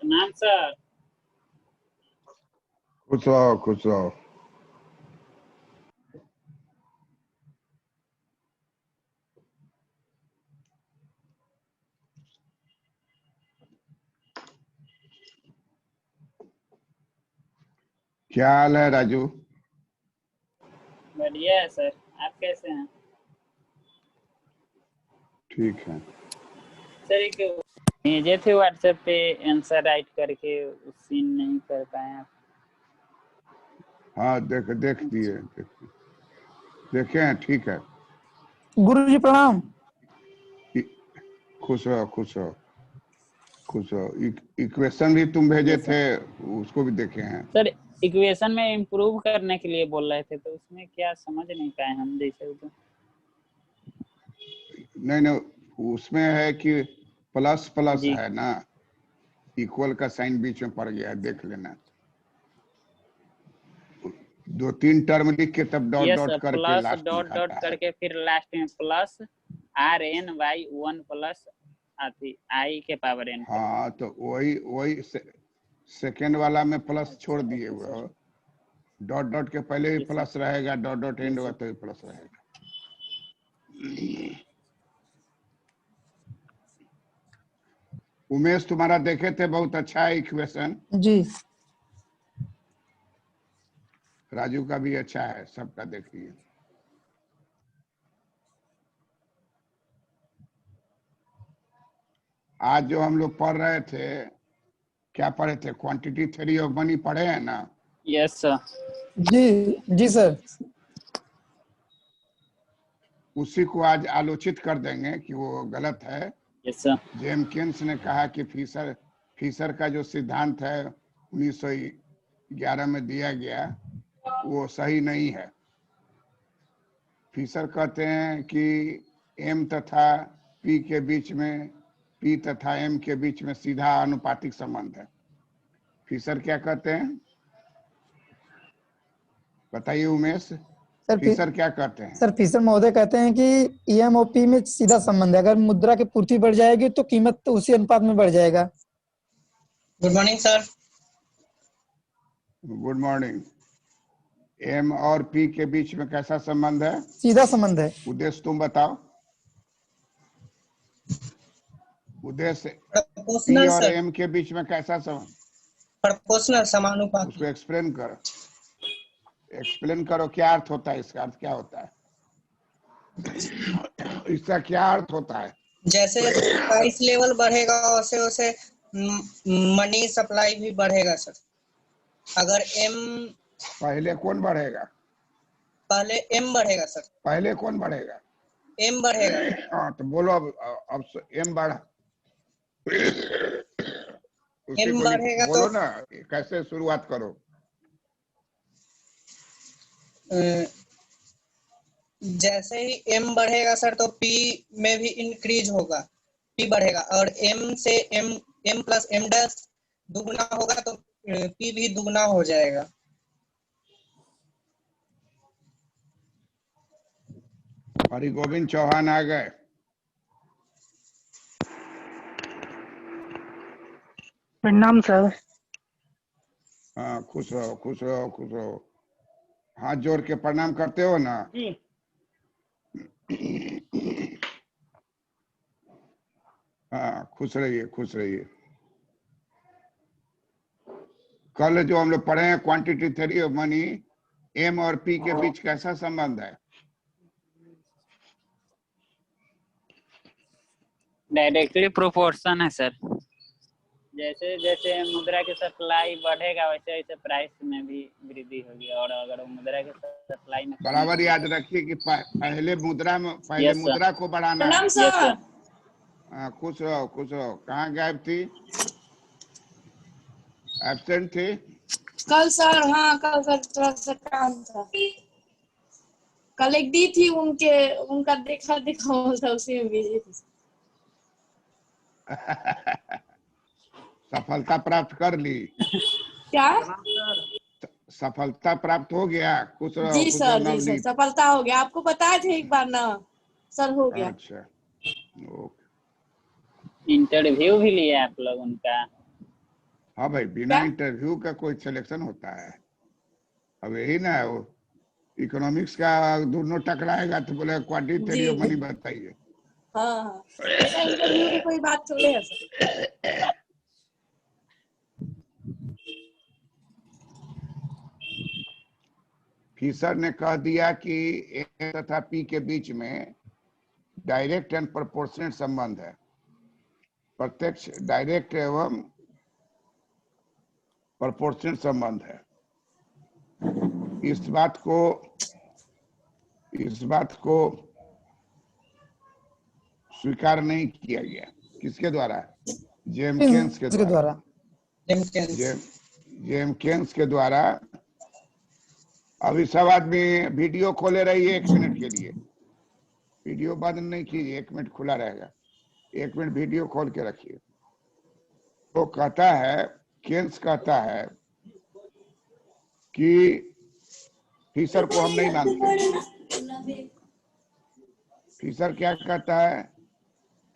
प्रणाम सर। खुश रहो, खुश रहो। क्या हाल है राजू? बढ़िया है सर, आप कैसे हैं? ठीक है सर एक भेजे थे व्हाट्सएप पे आंसर राइट करके, सीन नहीं कर पाए आप। हाँ, देख दिए, देखे हैं, ठीक है। गुरुजी प्रणाम। खुश रहो, खुश रहो, खुश रहो। इक्वेशन भी तुम भेजे थे, उसको भी देखे हैं। सर इक्वेशन में इम्प्रूव करने के लिए बोल रहे थे, तो उसमें क्या समझ नहीं पाए हम जैसे तो। नहीं, उसमें है कि प्लस प्लस जी। है ना, इक्वल का साइन बीच में पड़ गया है, देख लेना। 2-3 टर्म लिख के तब डॉट डॉट करके प्लस लास्ट डॉट में डॉट आता है। करके फिर लास्ट में प्लस RNY 1 प्लस आती I के पावर n। हाँ, तो वही सेकेंड वाला में प्लस छोड़ दिए हुए हो। डॉट डॉट के पहले भी प्लस रहेगा, डॉट डॉट एंड होगा तो भी प्लस रहेगा। उमेश तुम्हारा देखे थे, बहुत अच्छा है इक्वेशन। जी राजू का भी अच्छा है, सबका देखिए। आज जो हम लोग पढ़ रहे थे, क्या पढ़े थे? क्वांटिटी थ्योरी ऑफ मनी पढ़े हैं ना? Yes sir. जी सर। उसी को आज आलोचित कर देंगे कि वो गलत है। Yes sir. जेम्स ने कहा कि फिशर का जो सिद्धांत है 1911 में दिया गया, वो सही नहीं है। फिशर कहते हैं कि एम तथा पी के बीच में, पी तथा एम के बीच में सीधा आनुपातिक संबंध है। फिशर क्या कहते हैं, बताइए उमेश? फिशर क्या कहते हैं? सर फिशर महोदय कहते हैं कि ईएम और पी में सीधा संबंध है। अगर मुद्रा की पूर्ति बढ़ जाएगी तो कीमत तो उसी अनुपात में बढ़ जाएगा। Good morning sir. Good morning. M और पी के बीच में कैसा संबंध है? सीधा संबंध है। उद्देश्य तुम बताओ। उद्देश्य पी और एम के बीच में कैसा संबंध? प्रोपोर्शनल, समानुपाती। उसको एक्सप्लेन करो, क्या अर्थ होता है? इसका अर्थ क्या होता है? इसका क्या अर्थ होता है? जैसे प्राइस लेवल बढ़ेगा वैसे वैसे मनी सप्लाई भी बढ़ेगा सर। अगर एम, पहले कौन बढ़ेगा? पहले एम बढ़ेगा सर। पहले कौन बढ़ेगा? एम बढ़ेगा। हाँ, तो बोलो अब एम बढ़ा। एम बढ़ेगा बोलो तो ना, कैसे शुरुआत करो? जैसे ही एम बढ़ेगा सर तो पी में भी इंक्रीज होगा, पी बढ़ेगा। और एम से एम प्लस एम डैश दुगना होगा तो पी भी दुगना हो जाएगा। हरि गोविंद चौहान आ गए। प्रणाम सर। हाँ, खुश रहो, खुश रहो, खुश रहो। हाथ जोड़ के प्रणाम करते हो ना? जी। हाँ, खुश रहिए, खुश रहिए। कल जो हम लोग पढ़े हैं quantity theory of money, M और पी के बीच कैसा संबंध है? डायरेक्टली प्रोपोर्शन है सर। जैसे जैसे मुद्रा की सप्लाई बढ़ेगा वैसे वैसे प्राइस में भी वृद्धि होगी, और अगर मुद्रा की सप्लाई में बराबर याद रखिए कि पहले मुद्रा को बढ़ाना है। हाँ, खुश रहो, खुश रहो। कहाँ गायब थी? एब्सेंट थी कल सर। हाँ कल सर थोड़ा सा काम था। कल एक दी थी उनका देखा था, उसी में बिजी थी। सफलता प्राप्त कर ली? क्या? सफलता प्राप्त हो गया? खुश रहो, जी खुश रहो सर, जी सर, नवनीत। सफलता हो गया। आपको बताए थे एक बार ना सर, हो गया। अच्छा, इंटरव्यू भी लिया आप लोग उनका? हाँ भाई, बिना क्या? इंटरव्यू का कोई सिलेक्शन होता है? अब यही ना, वो इकोनॉमिक्स का दोनों टकराएगा तो बोले क्वांटिटी थ्योरी जी ऑफ मनी बताइए। हाँ हाँ, ऐसा इंटरव्यू की कोई बात थोड़े है सर। फिशर ने कह दिया कि ए तथा पी के बीच में डायरेक्ट एंड प्रोपोर्शनेट संबंध है, प्रत्यक्ष डायरेक्ट एवं प्रोपोर्शनेट संबंध है। इस बात को स्वीकार नहीं किया गया। किसके द्वारा? जेमकेन्स के इसके द्वारा। जेमकेन्स। जेमकेन्स के द्वारा। अभी सब आदमी वीडियो खोले रहिए 1 मिनट के लिए, वीडियो बंद नहीं कीजिए, 1 मिनट खुला रहेगा, 1 मिनट वीडियो खोल के रखिए। तो कहता है, केन्स कहता है कि फिशर को हम नहीं मानते। फिशर क्या कहता है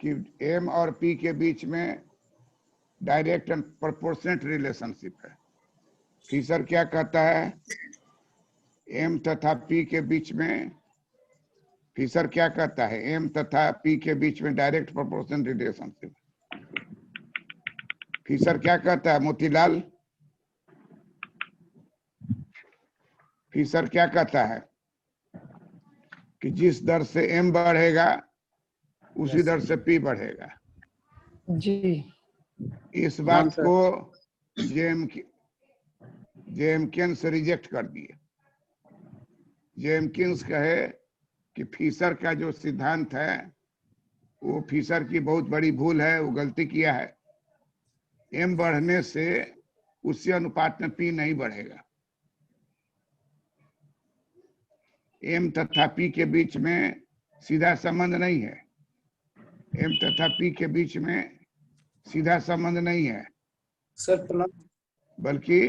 कि एम और पी के बीच में डायरेक्ट एंड प्रोपोर्शनेट रिलेशनशिप है। फिशर क्या कहता है? एम तथा पी के बीच में, फिशर क्या कहता है? एम तथा पी के बीच में डायरेक्ट प्रोपोर्शनेट रिलेशनशिप। फिशर क्या कहता है मोतीलाल? फिशर क्या कहता है कि जिस दर से एम बढ़ेगा उसी दर से पी बढ़ेगा। जी इस बात को जेमकिन्स रिजेक्ट कर दिए। जेमकिन्स कहे कि फिशर का जो सिद्धांत है वो फिशर की बहुत बड़ी भूल है, वो गलती किया है। एम बढ़ने से उसी अनुपात में पी नहीं बढ़ेगा। एम तथा पी के बीच में सीधा संबंध नहीं है। एम तथा पी के बीच में सीधा संबंध नहीं है, सर बल्कि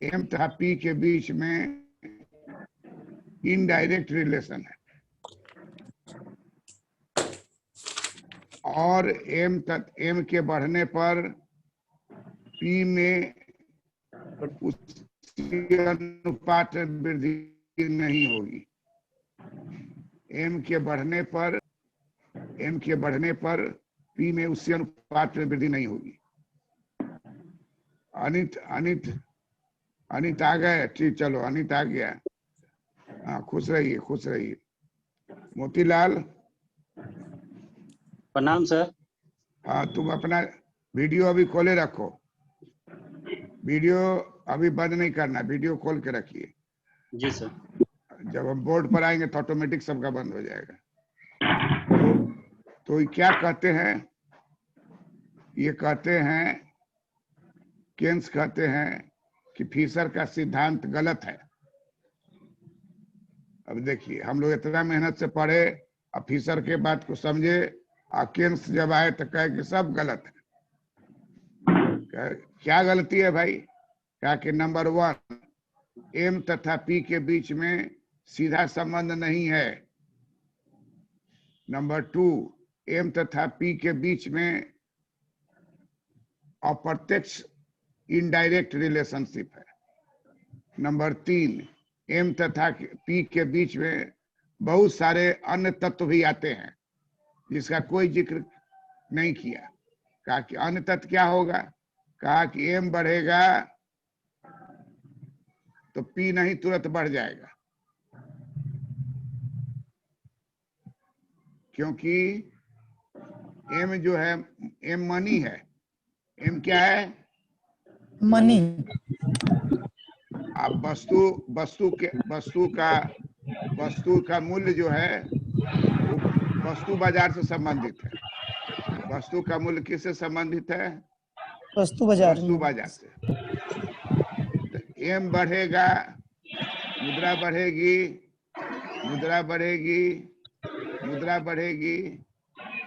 एम तथा पी के बीच में इनडायरेक्ट रिलेशन है। और एम के बढ़ने पर पी में उसी अनुपात में वृद्धि नहीं होगी। एम के बढ़ने पर पी में उसी अनुपात में वृद्धि नहीं होगी। अनित आ गए? ठीक, चलो अनित आ गया। हाँ, खुश रहिए। मोतीलाल, प्रणाम सर। हाँ, तुम अपना वीडियो अभी खोले रखो, वीडियो अभी बंद नहीं करना, वीडियो खोल के रखिए। जी सर। जब हम बोर्ड पर आएंगे तो ऑटोमेटिक सबका बंद हो जाएगा। तो ये क्या कहते हैं? ये कहते हैं, केन्स कहते हैं कि फिशर का सिद्धांत गलत है। अब देखिए, हम लोग इतना मेहनत से पढ़े, अब फिशर के बात को समझे, और केन्स जब आए तो कहे कि सब गलत है। क्या गलती है भाई? क्या कि नंबर 1, एम तथा पी के बीच में सीधा संबंध नहीं है। नंबर 2, एम तथा पी के बीच में अप्रत्यक्ष इनडायरेक्ट रिलेशनशिप है। नंबर 3, एम तथा पी के बीच में बहुत सारे अन्य तत्व भी आते हैं जिसका कोई जिक्र नहीं किया। कहा कि अन्य तत्व क्या होगा? कहा कि एम बढ़ेगा तो पी नहीं तुरंत बढ़ जाएगा, क्योंकि एम जो है, एम मनी है। एम क्या है? मनी। अब वस्तु का मूल्य जो है वो वस्तु बाजार से संबंधित है। वस्तु का मूल्य किससे संबंधित है? वस्तु बाजार वस्तु बाजार से। तो एम बढ़ेगा, मुद्रा बढ़ेगी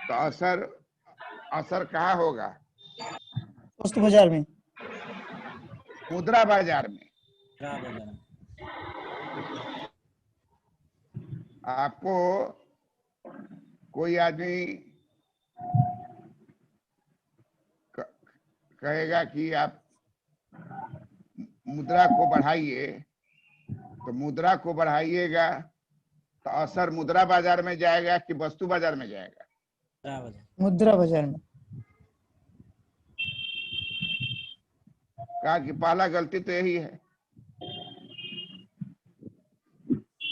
तो असर कहाँ होगा? वस्तु बाजार में, मुद्रा बाजार में। आपको कोई आदमी कहेगा कि आप मुद्रा को बढ़ाइए, तो मुद्रा को बढ़ाइएगा तो असर मुद्रा बाजार में जाएगा कि वस्तु बाजार में जाएगा? मुद्रा बाजार में। कहा कि पहला गलती तो यही है।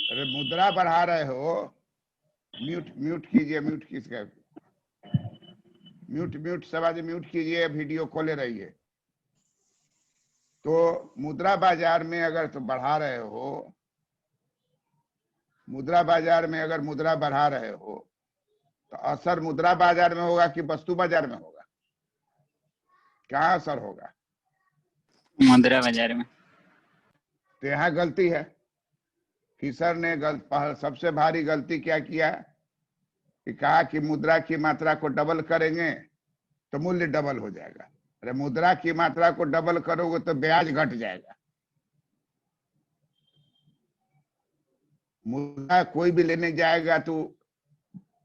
अरे मुद्रा बढ़ा रहे हो, म्यूट कीजिए, म्यूट किसका, म्यूट सब आज म्यूट कीजिए, वीडियो खोले रहिए। तो मुद्रा बाजार में अगर तो बढ़ा रहे हो, मुद्रा बाजार में अगर मुद्रा बढ़ा रहे हो तो असर मुद्रा बाजार में होगा कि वस्तु बाजार में होगा? क्या असर होगा? मुद्रा बाजार में। तो यहाँ गलती है। फिशर ने सबसे भारी गलती क्या किया कि कहा कि मुद्रा की मात्रा को डबल करेंगे तो मूल्य डबल हो जाएगा। अरे मुद्रा की मात्रा को डबल करोगे तो ब्याज घट जाएगा। मुद्रा कोई भी लेने जाएगा तो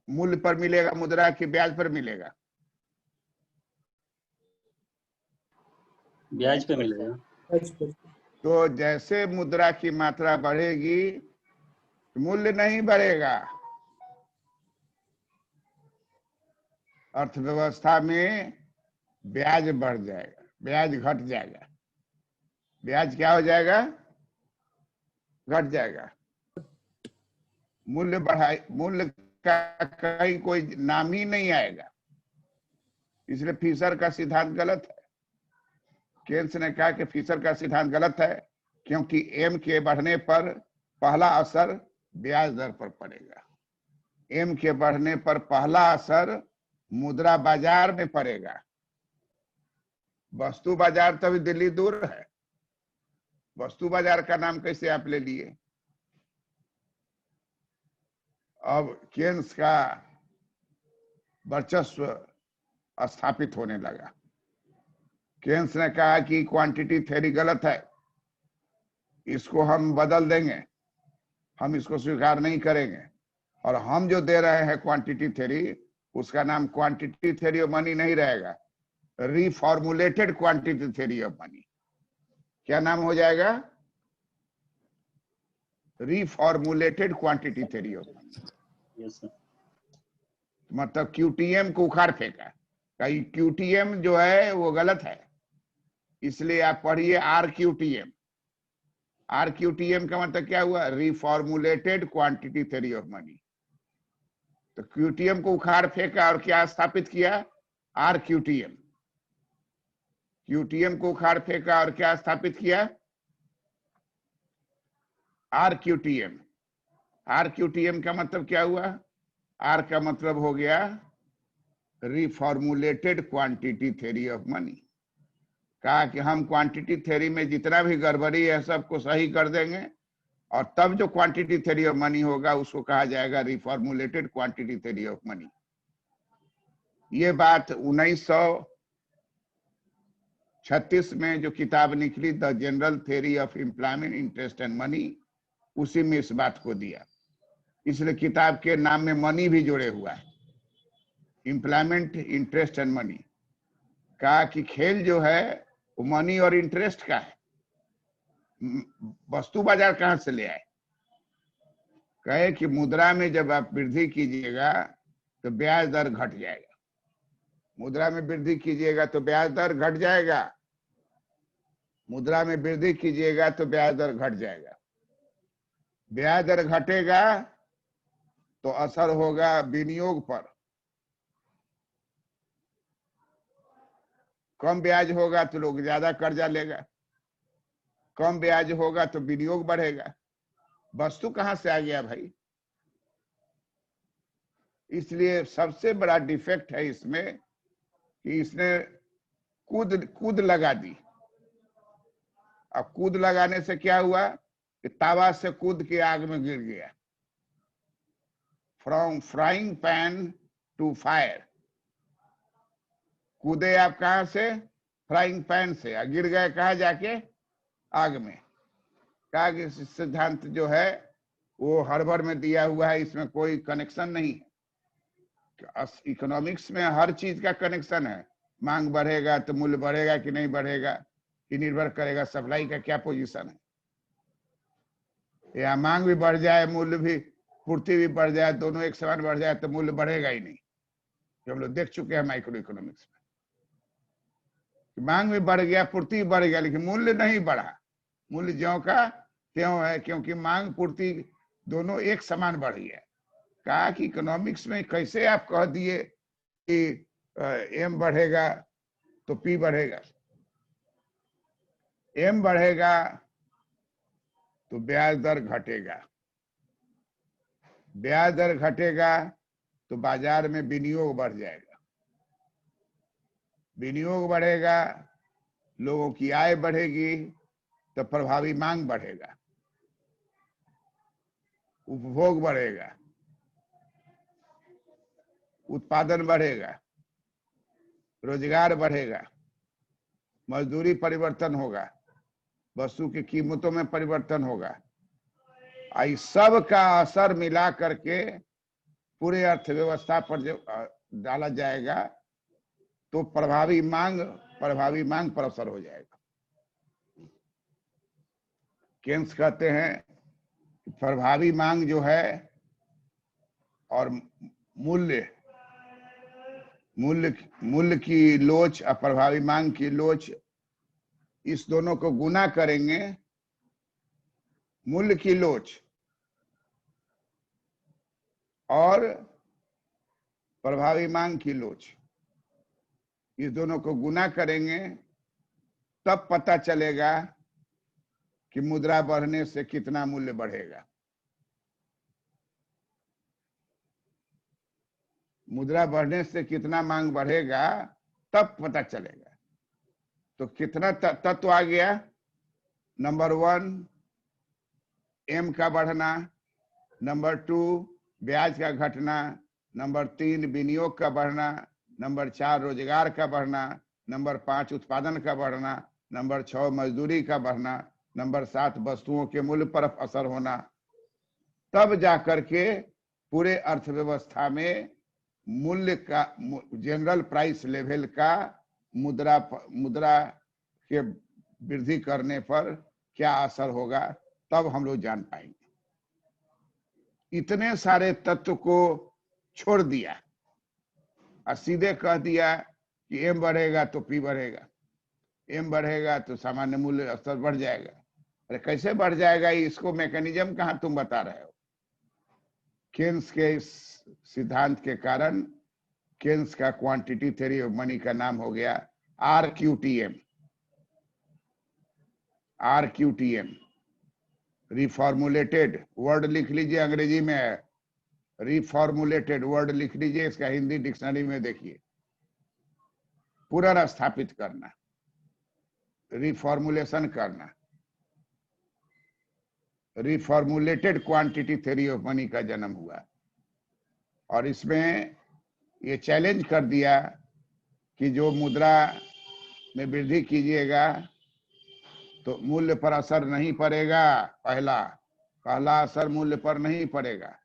मूल्य पर मिलेगा मुद्रा की ब्याज पर मिलेगा? ब्याज पे मिलेगा। तो जैसे मुद्रा की मात्रा बढ़ेगी तो मूल्य नहीं बढ़ेगा। अर्थव्यवस्था में ब्याज बढ़ जाएगा, ब्याज घट जाएगा। ब्याज क्या हो जाएगा? घट जाएगा। मूल्य मूल्य का कहीं कोई नाम ही नहीं आएगा। इसलिए फिशर का सिद्धांत गलत है। केन्स ने कहा कि फिशर का सिद्धांत गलत है क्योंकि एम के बढ़ने पर पहला असर ब्याज दर पर पड़ेगा। एम के बढ़ने पर पहला असर मुद्रा बाजार में पड़ेगा। वस्तु बाजार तो अभी दिल्ली दूर है। वस्तु बाजार का नाम कैसे आप ले लिए? अब केन्स का वर्चस्व स्थापित होने लगा। केन्स ने कहा कि क्वांटिटी थ्योरी गलत है, इसको हम बदल देंगे, हम इसको स्वीकार नहीं करेंगे, और हम जो दे रहे हैं क्वांटिटी थ्योरी उसका नाम क्वांटिटी थ्योरी ऑफ मनी नहीं रहेगा, reformulated quantity theory of money. क्या नाम हो जाएगा? Reformulated quantity theory of money. Yes sir. मतलब क्यूटीएम को उखाड़ फेंका। कहीं क्यूटीएम जो है वो गलत है, इसलिए आप पढ़िए आरक्यूटीएम। आरक्यूटीएम का मतलब क्या हुआ? रिफॉर्मुलेटेड क्वांटिटी थ्योरी ऑफ मनी। तो क्यूटीएम को उखाड़ फेंका और क्या स्थापित किया? आरक्यूटीएम। क्यूटीएम को उखाड़ फेंका और क्या स्थापित किया? आरक्यूटीएम। आरक्यूटीएम का मतलब क्या हुआ? आर का मतलब हो गया reformulated quantity theory of money. कहा कि हम क्वांटिटी थ्योरी में जितना भी गड़बड़ी है सबको सही कर देंगे और तब जो क्वांटिटी थ्योरी ऑफ मनी होगा उसको कहा जाएगा reformulated quantity theory of money. ये बात 1936 में जो किताब निकली the general theory of employment interest and money, उसी में इस बात को दिया। इसलिए किताब के नाम में मनी भी जुड़े हुआ है, एम्प्लॉयमेंट इंटरेस्ट एंड मनी। कहा कि खेल जो है वो मनी और इंटरेस्ट का है। वस्तु बाजार कहां से ले आए? कहे कि मुद्रा में जब आप वृद्धि कीजिएगा तो ब्याज दर घट जाएगा। मुद्रा में वृद्धि कीजिएगा तो ब्याज दर घट जाएगा। मुद्रा में वृद्धि कीजिएगा तो ब्याज दर घट जाएगा। ब्याज दर घटेगा तो असर होगा विनियोग पर। कम ब्याज होगा तो लोग ज्यादा कर्जा लेगा, कम ब्याज होगा तो विनियोग बढ़ेगा। वस्तु कहां से आ गया भाई? इसलिए सबसे बड़ा डिफेक्ट है इसमें कि इसने कूद लगा दी। अब कूद लगाने से क्या हुआ कि तावा से कूद के आग में गिर गया। From frying pan to fire. कूदे आप कहां से? फ्राइंग पैन से, गिर गए कहा जाके? आग में। कहा कि सिद्धांत जो है वो हड़बड़ में दिया हुआ है, इसमें कोई कनेक्शन नहीं है। इकोनॉमिक्स में हर चीज का कनेक्शन है, मांग बढ़ेगा तो मूल्य बढ़ेगा कि नहीं बढ़ेगा, ये निर्भर करेगा सप्लाई का क्या पोजीशन है। या मांग भी बढ़ जाए, मूल्य भी, पूर्ति भी बढ़ जाए, दोनों एक समान बढ़ जाए तो मूल्य बढ़ेगा ही नहीं। जो हम लोग देख चुके हैं माइक्रो इकोनॉमिक्स में, मांग भी बढ़ गया, पूर्ति भी बढ़ गया, लेकिन मूल्य नहीं बढ़ा। मूल्य ज्यों का त्यों है, क्योंकि मांग पूर्ति दोनों एक समान बढ़ गया। कहा कि इकोनॉमिक्स में कैसे आप कह दिए कि एम बढ़ेगा तो पी बढ़ेगा। एम बढ़ेगा तो ब्याज दर घटेगा, ब्याज दर घटेगा तो बाजार में विनियोग बढ़ जाएगा, विनियोग बढ़ेगा, लोगों की आय बढ़ेगी तो प्रभावी मांग बढ़ेगा, उपभोग बढ़ेगा, उत्पादन बढ़ेगा, रोजगार बढ़ेगा, मजदूरी परिवर्तन होगा, वस्तु की कीमतों में परिवर्तन होगा। इस सब का असर मिला करके पूरे अर्थव्यवस्था पर जब डाला जाएगा तो प्रभावी मांग पर असर हो जाएगा। केन्स कहते हैं कि प्रभावी मांग जो है और मूल्य की लोच और प्रभावी मांग की लोच, इस दोनों को गुना करेंगे, मूल्य की लोच और प्रभावी मांग की लोच, इस दोनों को गुना करेंगे तब पता चलेगा कि मुद्रा बढ़ने से कितना मूल्य बढ़ेगा। मुद्रा बढ़ने से कितना मांग बढ़ेगा तब पता चलेगा। तो कितना तत्व आ गया? नंबर 1 एम का बढ़ना, नंबर 2 ब्याज का घटना, नंबर 3 विनियोग का बढ़ना, नंबर 4 रोजगार का बढ़ना, नंबर 5 उत्पादन का बढ़ना, नंबर 6 मजदूरी का बढ़ना, नंबर 7 वस्तुओं के मूल्य पर असर होना। तब जाकर के पूरे अर्थव्यवस्था में मूल्य का, जनरल प्राइस लेवल का मुद्रा के वृद्धि करने पर क्या असर होगा, तब हम लोग जान पाएंगे। इतने सारे तत्व को छोड़ दिया और सीधे कह दिया कि एम बढ़ेगा तो पी बढ़ेगा, एम बढ़ेगा तो सामान्य मूल्य स्तर बढ़ जाएगा। अरे कैसे बढ़ जाएगा, इसको मैकेनिज्म कहाँ तुम बता रहे हो? केन्स के इस सिद्धांत के कारण केन्स का क्वांटिटी थ्योरी ऑफ मनी का नाम हो गया RQTM। RQTM रिफॉर्मुलेटेड वर्ड लिख लीजिए, अंग्रेजी में है रिफॉर्मुलेटेड वर्ड लिख लीजिए, इसका हिंदी डिक्शनरी में देखिए। पुनर्स्थापित करना, रिफॉर्मुलेशन करना, रिफॉर्मुलेटेड क्वांटिटी थ्योरी ऑफ मनी का जन्म हुआ। और इसमें ये चैलेंज कर दिया कि जो मुद्रा में वृद्धि कीजिएगा तो मूल्य पर असर नहीं पड़ेगा। पहला असर मूल्य पर नहीं पड़ेगा,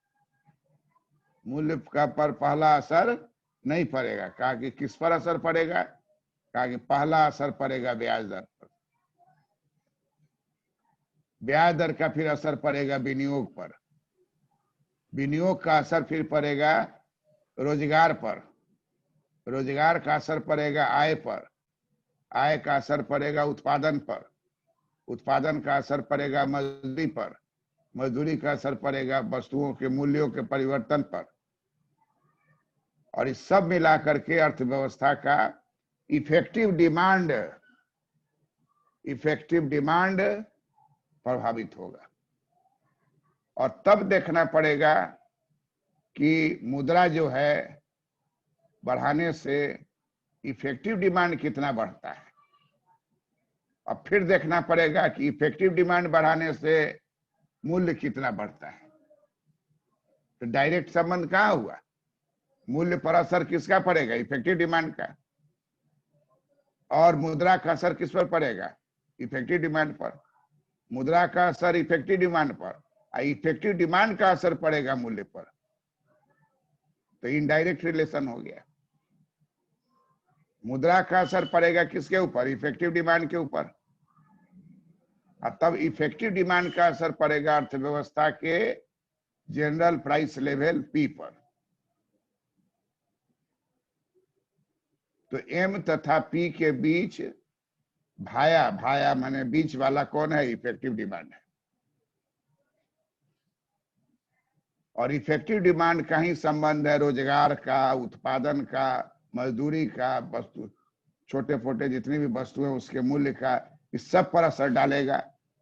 मूल्य का पर पहला असर नहीं पड़ेगा। कहा कि किस पर असर पड़ेगा? कहा कि पहला असर पड़ेगा ब्याज दर पर, ब्याज दर का फिर असर पड़ेगा विनियोग पर, विनियोग का असर फिर पड़ेगा रोजगार पर, रोजगार का असर पड़ेगा आय पर, आय का असर पड़ेगा उत्पादन पर, उत्पादन का असर पड़ेगा मजदूरी पर, मजदूरी का असर पड़ेगा वस्तुओं के मूल्यों के परिवर्तन पर। और इस सब मिला करके अर्थव्यवस्था का इफेक्टिव डिमांड प्रभावित होगा। और तब देखना पड़ेगा कि मुद्रा जो है बढ़ाने से इफेक्टिव डिमांड कितना बढ़ता है, और फिर देखना पड़ेगा कि इफेक्टिव डिमांड बढ़ाने से मूल्य कितना बढ़ता है। तो डायरेक्ट संबंध कहाँ हुआ? मूल्य पर असर किसका पड़ेगा? इफेक्टिव डिमांड का। और मुद्रा का असर किस पर पड़ेगा? इफेक्टिव डिमांड पर। मुद्रा का असर इफेक्टिव डिमांड पर, इफेक्टिव डिमांड का असर पड़ेगा मूल्य पर। तो इनडायरेक्ट रिलेशन हो गया। मुद्रा का असर पड़ेगा किसके ऊपर? इफेक्टिव डिमांड के ऊपर। और तब इफेक्टिव डिमांड का असर पड़ेगा अर्थव्यवस्था के जनरल प्राइस लेवल पी पर। तो एम तथा पी के बीच भाया माने बीच वाला कौन है? इफेक्टिव डिमांड है। और इफेक्टिव डिमांड का ही संबंध है रोजगार का, उत्पादन का, मजदूरी का, वस्तु छोटे छोटे जितनी भी वस्तु है उसके मूल्य का, इस सब पर असर डालेगा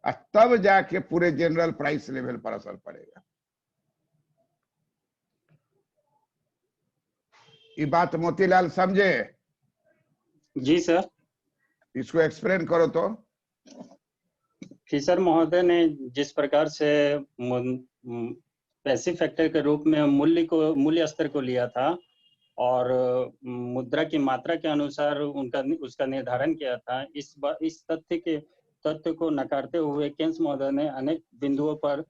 और तब जाके पूरे जनरल प्राइस लेवल पर असर पड़ेगा। ये बात मोतीलाल समझे? जी सर। इसको एक्सप्लेन करो तो। फिशर महोदय ने जिस प्रकार से पैसिव फैक्टर के रूप में मूल्य स्तर को लिया था और मुद्रा की मात्रा के अनुसार उसका निर्धारण किया था, इस तथ्य को नकारते हुए केन्स महोदय ने अनेक बिंदुओं पर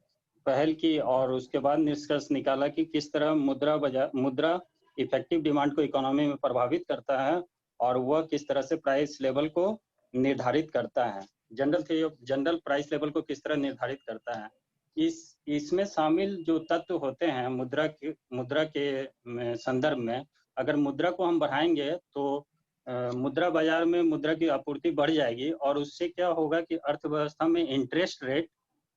पहल की और उसके बाद निष्कर्ष निकाला कि किस तरह मुद्रा इफेक्टिव डिमांड को इकोनॉमी में प्रभावित करता है और वह किस तरह से प्राइस लेवल को निर्धारित करता है, जनरल प्राइस लेवल को किस तरह निर्धारित करता है। इसमें शामिल जो तत्व होते हैं मुद्रा के संदर्भ में, अगर मुद्रा को हम बढ़ाएंगे तो मुद्रा बाजार में मुद्रा की आपूर्ति बढ़ जाएगी और उससे क्या होगा कि अर्थव्यवस्था में इंटरेस्ट रेट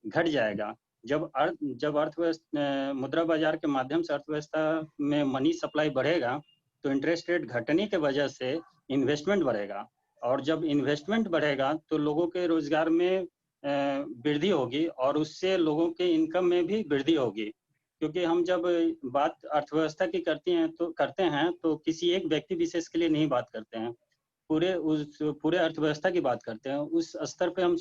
घट जाएगा। जब अर्थव्यवस्था मुद्रा बाजार के माध्यम से अर्थव्यवस्था में मनी सप्लाई बढ़ेगा तो इंटरेस्ट रेट घटने के वजह से इन्वेस्टमेंट बढ़ेगा और जब इन्वेस्टमेंट बढ़ेगा तो लोगों के रोजगार में वृद्धि होगी और उससे लोगों के इनकम में भी वृद्धि होगी। क्योंकि हम जब बात अर्थव्यवस्था की करते हैं तो किसी एक व्यक्ति विशेष के लिए नहीं बात करते हैं, पूरे अर्थव्यवस्था की बात करते हैं। उस स्तर पे हम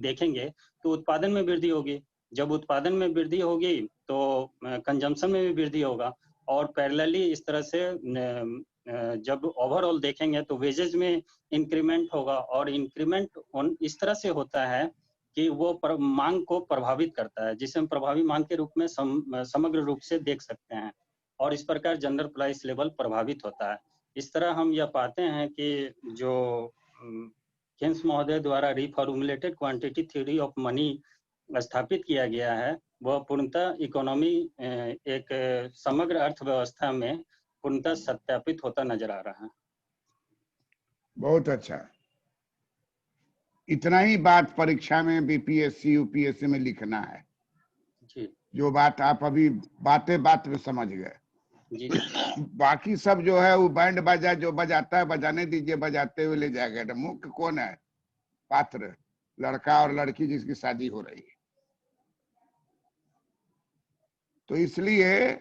देखेंगे तो उत्पादन में वृद्धि होगी। जब उत्पादन में वृद्धि होगी तो कंजम्पशन में भी वृद्धि होगा और पैरेलली इस तरह से जब ओवरऑल देखेंगे तो वेजेज में इंक्रीमेंट होगा और इंक्रीमेंट इस तरह से होता है कि वो मांग को प्रभावित करता है, जिसे हम प्रभावी मांग के रूप में समग्र रूप से देख सकते हैं और इस प्रकार जनरल प्राइस लेवल प्रभावित होता है। इस तरह हम यह पाते हैं कि जो केन्स महोदय द्वारा रिफॉर्मुलेटेड क्वांटिटी थ्योरी ऑफ मनी स्थापित किया गया है वह पूर्णतः इकोनॉमी एक समग्र अर्थव्यवस्था में पूर्णतः सत्यापित होता नजर आ रहा है। बहुत अच्छा। इतना ही बात परीक्षा में बीपीएससी यूपीएससी में लिखना है जी। जो बात आप अभी बात में समझ गए जी। बाकी सब जो है वो बैंड बाजा जो बजाता है बजाने दीजिए, बजाते हुए ले जाएगा। मुख्य कौन है? पात्र, लड़का और लड़की जिसकी शादी हो रही है। तो इसलिए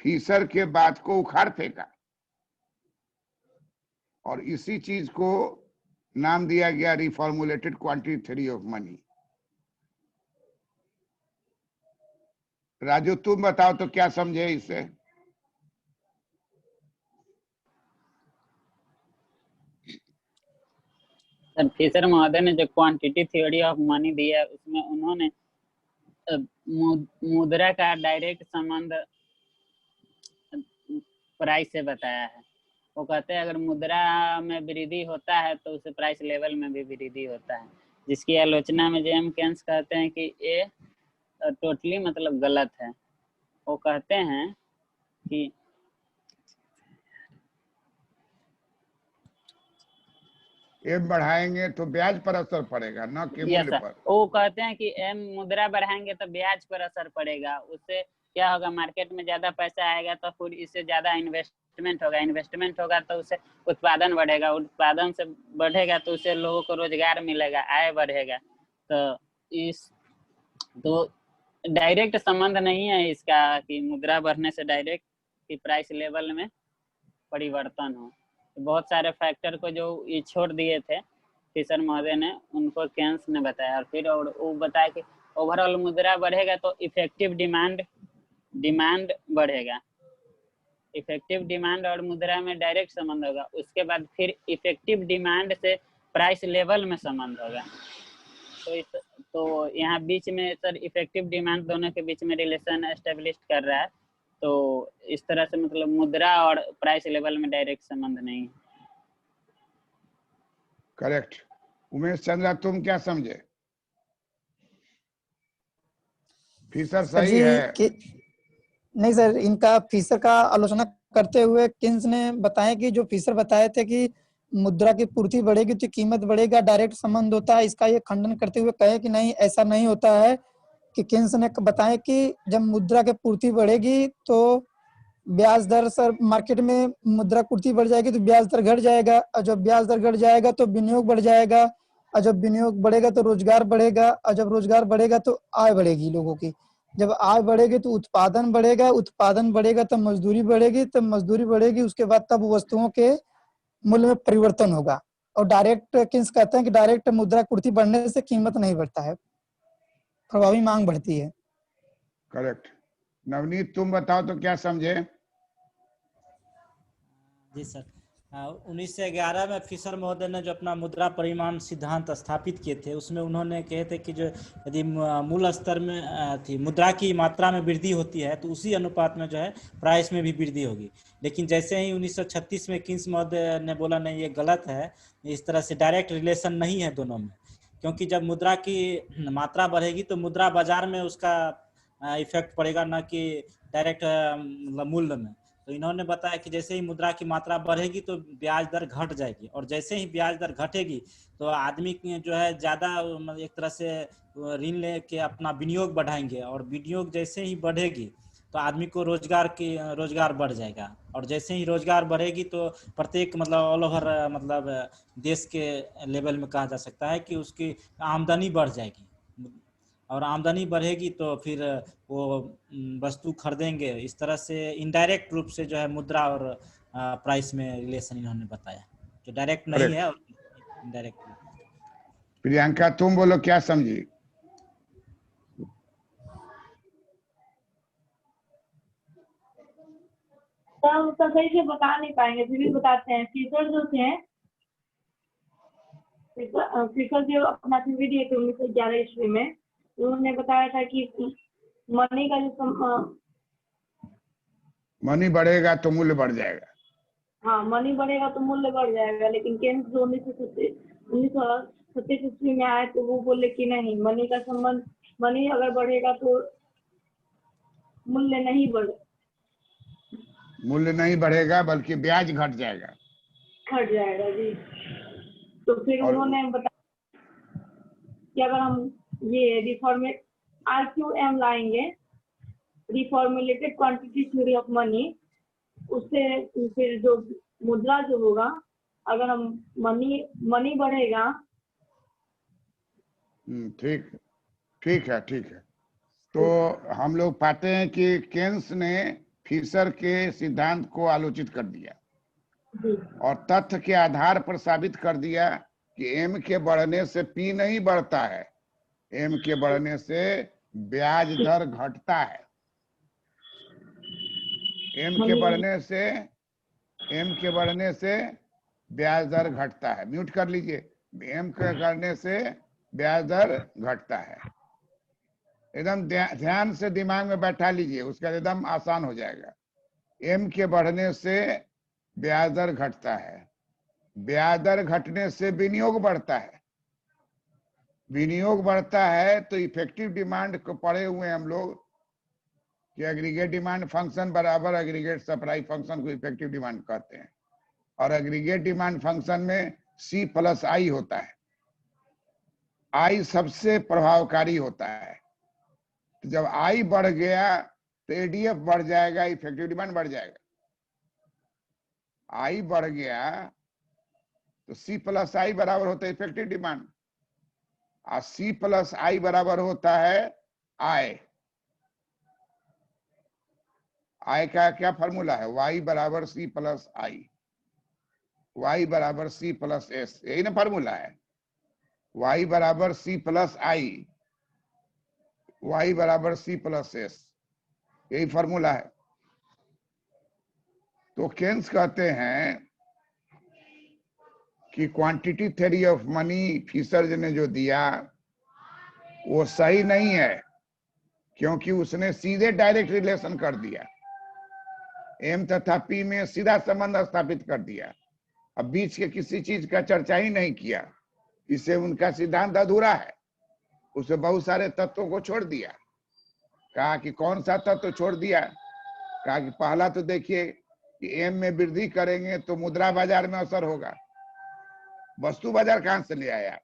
फिशर के बात को उखाड़ फेंका और इसी चीज को नाम दिया गया reformulated quantity theory of money. Raju तुम बताओ तो क्या समझे इससे? सर फिशर महोदय ने जो क्वांटिटी थ्योरी ऑफ मनी दिया उसमें उन्होंने मुद्रा का डायरेक्ट संबंध प्राइस से बताया है। वो कहते हैं अगर मुद्रा में वृद्धि होता है तो उसे प्राइस लेवल में भी वृद्धि होता है, जिसकी आलोचना में जेएम केन्स कहते हैं कि ये टोटली मतलब गलत है। वो कहते हैं कि एम बढ़ाएंगे तो ब्याज पर असर पड़ेगा, न कि मूल्य पर। वो कहते हैं कि एम मुद्रा बढ़ाएंगे तो ब्याज पर असर पड़ेगा। उससे क्या होगा, मार्केट में ज्यादा पैसा आएगा तो फिर इससे ज्यादा इन्वेस्टमेंट होगा तो उससे उत्पादन बढ़ेगा, उत्पादन से बढ़ेगा तो उससे लोगों को रोजगार मिलेगा, आय बढ़ेगा। तो डायरेक्ट संबंध नहीं है इसका कि मुद्रा बढ़ने से डायरेक्ट कि प्राइस लेवल में परिवर्तन हो। बहुत सारे फैक्टर को जो ये छोड़ दिए थे फिशर महोदय ने, उनको केन्स ने बताया और फिर वो बताया कि ओवरऑल मुद्रा बढ़ेगा तो इफेक्टिव डिमांड बढ़ेगा। इफेक्टिव डिमांड और मुद्रा में डायरेक्ट संबंध होगा। उसके बाद फिर इफेक्टिव डिमांड से प्राइस लेवल में संबंध होगा। तो यहाँ बीच में सर इफेक्टिव डिमांड दोनों के बीच में रिलेशन एस्टेब्लिश कर रहा है। तो इस तरह से मतलब मुद्रा और प्राइस लेवल में डायरेक्ट संबंध नहीं है। करेक्ट। उमेश चंद्रा तुम क्या समझे? फिशर सर सही जी है? कि नहीं सर, इनका फिशर का आलोचना करते हुए किन्स ने बताया कि जो फिशर बताए थे कि मुद्रा की पूर्ति बढ़ेगी तो कीमत बढ़ेगा, डायरेक्ट संबंध होता है, इसका ये खंडन करते हुए कहे कि नहीं ऐसा नहीं होता है। कि किन्स ने बताया कि जब मुद्रा की पूर्ति बढ़ेगी तो ब्याज दर, सर मार्केट में मुद्रा पूर्ति बढ़ जाएगी तो ब्याज दर घट जाएगा, और जब ब्याज दर घट जाएगा तो विनियोग बढ़ जाएगा, और जब विनियोग बढ़ेगा तो रोजगार बढ़ेगा, और जब रोजगार बढ़ेगा तो आय बढ़ेगी लोगों की, जब आय बढ़ेगी तो उत्पादन बढ़ेगा, उत्पादन बढ़ेगा तब मजदूरी बढ़ेगी, तब मजदूरी बढ़ेगी, उसके बाद तब वस्तुओं के मूल्य में परिवर्तन होगा। और डायरेक्ट किन्स कहते हैं कि डायरेक्ट मुद्रा पूर्ति बढ़ने से कीमत नहीं बढ़ता है, प्रभावी मांग बढ़ती है। करेक्ट। नवनीत तुम बताओ तो क्या समझे? जी सर, 1911 में फिशर महोदय ने जो अपना मुद्रा परिमाण सिद्धांत स्थापित किए थे, उसमें उन्होंने कहे थे कि जो यदि मूल स्तर में थी मुद्रा की मात्रा में वृद्धि होती है तो उसी अनुपात में जो है प्राइस में भी वृद्धि होगी। लेकिन जैसे ही 1936 में किन्स महोदय ने बोला नहीं ये गलत है, इस तरह से डायरेक्ट रिलेशन नहीं है दोनों में, क्योंकि जब मुद्रा की मात्रा बढ़ेगी तो मुद्रा बाजार में उसका इफेक्ट पड़ेगा, न कि डायरेक्ट मूल्य में। तो इन्होंने बताया कि जैसे ही मुद्रा की मात्रा बढ़ेगी तो ब्याज दर घट जाएगी, और जैसे ही ब्याज दर घटेगी तो आदमी जो है ज़्यादा एक तरह से ऋण लेके अपना विनियोग बढ़ाएंगे, और विनियोग जैसे ही बढ़ेगी तो आदमी को रोजगार बढ़ जाएगा, और जैसे ही रोजगार बढ़ेगी तो प्रत्येक मतलब ऑल ओवर मतलब देश के लेवल में कहा जा सकता है कि उसकी आमदनी बढ़ जाएगी, और आमदनी बढ़ेगी तो फिर वो वस्तु खरीदेंगे। इस तरह से इनडायरेक्ट रूप से जो है मुद्रा और प्राइस में रिलेशन इन्होंने बताया, जो डायरेक्ट नहीं है और इनडायरेक्ट। प्रियंका तुम बोलो क्या समझी? सर उसका सही से बता नहीं पाएंगे, फिर भी बताते हैं। फिशर जो थे, फिशर जो अपना थ्योरी दिए थे 1911 ईस्वी में, उन्होंने बताया था कि मनी का जो मनी बढ़ेगा तो मूल्य बढ़ जाएगा। हाँ, मनी बढ़ेगा तो मूल्य बढ़ जाएगा। लेकिन केन्स जो 1936 ईस्वी में आए तो वो बोले कि नहीं, मनी का संबंध, मनी अगर बढ़ेगा तो मूल्य नहीं बढ़ेगा, मूल्य नहीं बढ़ेगा बल्कि ब्याज घट जाएगा। घट जाएगा जी। तो फिर उन्होंने बताया कि अगर हम ये रिफॉर्मेट RQM लाएंगे, रिफॉर्मुलेटेड क्वांटिटी थ्योरी ऑफ मनी, उससे फिर जो मुद्रा जो होगा, अगर हम मनी बढ़ेगा। ठीक है। तो हम लोग पाते हैं कि केन्स ने फिशर के सिद्धांत को आलोचित कर दिया और तथ्य के आधार पर साबित कर दिया कि एम के बढ़ने से पी नहीं बढ़ता है, एम के बढ़ने से ब्याज दर घटता है। एम के बढ़ने से ब्याज दर घटता है। म्यूट कर लीजिए। एम के बढ़ने से ब्याज दर घटता है। एकदम ध्यान से दिमाग में बैठा लीजिए, उसका एकदम आसान हो जाएगा। एम के बढ़ने से ब्याज दर घटता है, ब्याज दर घटने से विनियोग बढ़ता है, विनियोग बढ़ता है तो इफेक्टिव डिमांड को पढ़े हुए हम लोग कि एग्रीगेट डिमांड फंक्शन बराबर एग्रीगेट सप्लाई फंक्शन को इफेक्टिव डिमांड कहते हैं। और एग्रीगेट डिमांड फंक्शन में C प्लस I होता है। I सबसे प्रभावकारी होता है। तो जब I बढ़ गया तो ADF बढ़ जाएगा, इफेक्टिव डिमांड बढ़ जाएगा। I बढ़ गया तो C प्लस I बराबर होता है इफेक्टिव डिमांड, और C प्लस I बराबर होता है I। I का क्या फॉर्मूला है? Y बराबर C प्लस I, Y बराबर C प्लस S, यही ना फॉर्मूला है। Y बराबर C प्लस I, Y बराबर C प्लस S, यही फॉर्मूला है। तो केन्स कहते हैं कि quantity theory of money Fisher ने जो दिया वो सही नहीं है, क्योंकि उसने सीधे डायरेक्ट रिलेशन कर दिया, एम तथा पी में सीधा संबंध स्थापित कर दिया। अब बीच के किसी चीज का चर्चा ही नहीं किया, इससे उनका सिद्धांत अधूरा है। उसे बहुत सारे तत्वों को छोड़ दिया। कहा कि कौन सा तत्व छोड़ दिया? कहा कि पहला तो देखिए कि एम में वृद्धि करेंगे तो मुद्रा बाजार में असर होगा। वस्तु बाजार कहां से ले आया?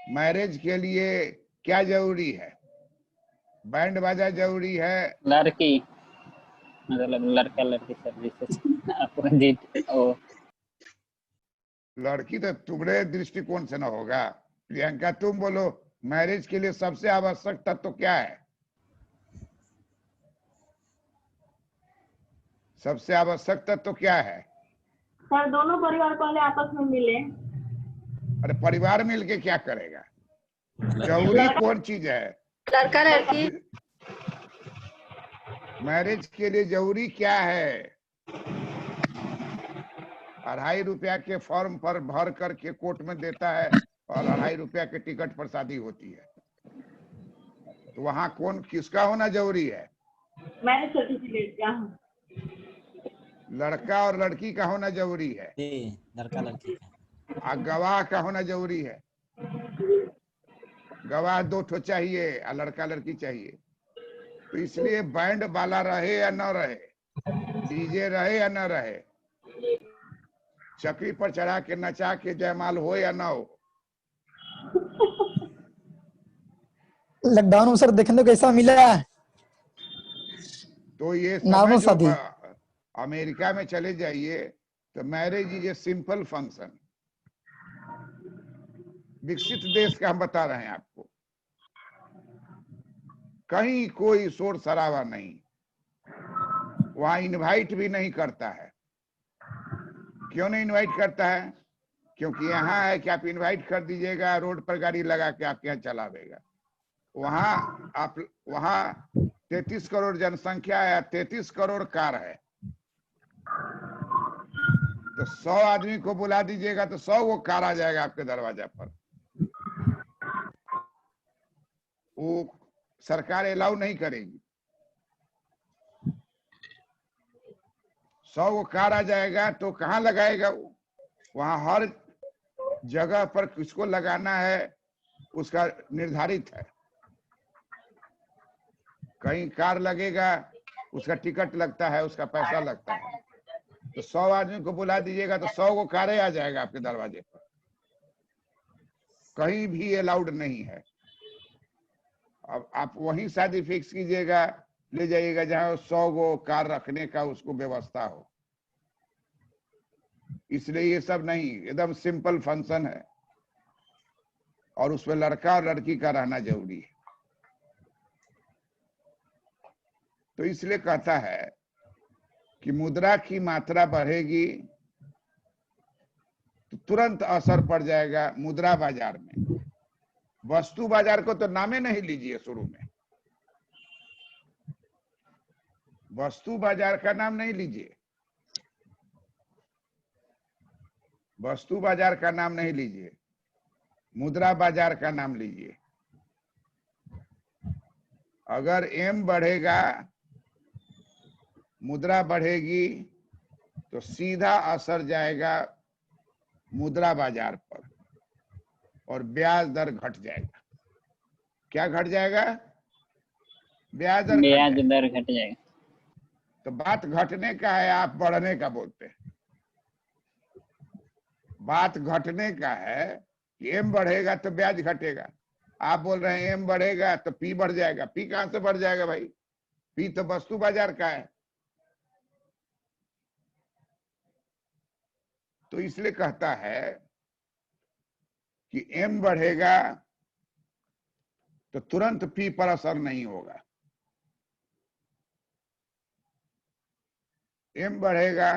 मैरिज के लिए क्या जरूरी है? बैंड बाजा जरूरी है, लड़की, मतलब लड़का लड़की सर्विसेज अपोजिट। ओ लड़की तो तुम्हारे दृष्टिकोण से ना होगा। प्रियंका तुम बोलो, मैरिज के लिए सबसे आवश्यक तत्व क्या है? सबसे आवश्यक तत्व क्या है? सर दोनों परिवार पहले आपस में मिले। अरे परिवार मिलके क्या करेगा? जरूरी कौन चीज है? लड़का लड़की। मैरिज के लिए जरूरी क्या है? 2.5 रुपया के फॉर्म पर भर करके कोर्ट में देता है और 2.5 रुपया के टिकट पर शादी होती है। तो वहां कौन किसका होना जरूरी है? मैरिज सर्टिफिकेट का। लड़का और लड़की का होना जरूरी है। लड़का लड़की का। और गवाह का होना जरूरी है। गवाह 2 ठो चाहिए और लड़का लड़की चाहिए। तो इसलिए बैंड वाला रहे या न रहे, डीजे रहे या न रहे, चक्री पर चढ़ा के नचा के जयमाल हो या ना हो, लॉकडाउन में सर देखने को कैसा मिला है? तो ये नॉर्मल समय जो शादी। अमेरिका में चले जाइए तो marriage is a simple function. विकसित देश का हम बता रहे हैं आपको। कहीं कोई शोर शराबा नहीं, वहां इनवाइट भी नहीं करता है। क्यों नहीं इनवाइट करता है? क्योंकि यहाँ है कि आप इनवाइट कर दीजिएगा, रोड पर गाड़ी लगा के आपके यहाँ चला देगा। वहां 33 करोड़ जनसंख्या है, 33 करोड़ कार है। तो 100 आदमी को बुला दीजिएगा तो 100 वो कार आ जाएगा आपके दरवाजा पर। वो सरकार अलाउ नहीं करेगी। 100 वो कार आ जाएगा तो कहाँ लगाएगा वो? वहां हर जगह पर किसको लगाना है उसका निर्धारित है। कहीं कार लगेगा, उसका टिकट लगता है, उसका पैसा लगता है। तो 100 आदमी को बुला दीजिएगा तो 100 को कारें आ जाएगा आपके दरवाजे पर। कहीं भी अलाउड नहीं है। अब आप वहीं शादी फिक्स कीजिएगा, ले जाइएगा जहां 100 को कार रखने का उसको व्यवस्था हो। इसलिए ये सब नहीं, एकदम सिंपल फंक्शन है और उसमें लड़का और लड़की का रहना जरूरी है। तो इसलिए कहता है कि मुद्रा की मात्रा बढ़ेगी तो तुरंत असर पड़ जाएगा मुद्रा बाजार में। वस्तु बाजार को तो नामे नहीं लीजिए शुरू में। वस्तु बाजार का नाम नहीं लीजिए, वस्तु बाजार का नाम नहीं लीजिए, मुद्रा बाजार का नाम लीजिए। अगर एम बढ़ेगा, मुद्रा बढ़ेगी तो सीधा असर जाएगा मुद्रा बाजार पर और ब्याज दर घट जाएगा। क्या घट जाएगा? ब्याज दर घट जाएगा। तो बात घटने का है, आप बढ़ने का बोलते हैं। बात घटने का है कि एम बढ़ेगा तो ब्याज घटेगा। आप बोल रहे हैं एम बढ़ेगा तो पी बढ़ जाएगा। पी कहां से बढ़ जाएगा भाई? पी तो वस्तु बाजार का है। तो इसलिए कहता है कि एम बढ़ेगा तो तुरंत पी पर असर नहीं होगा। एम बढ़ेगा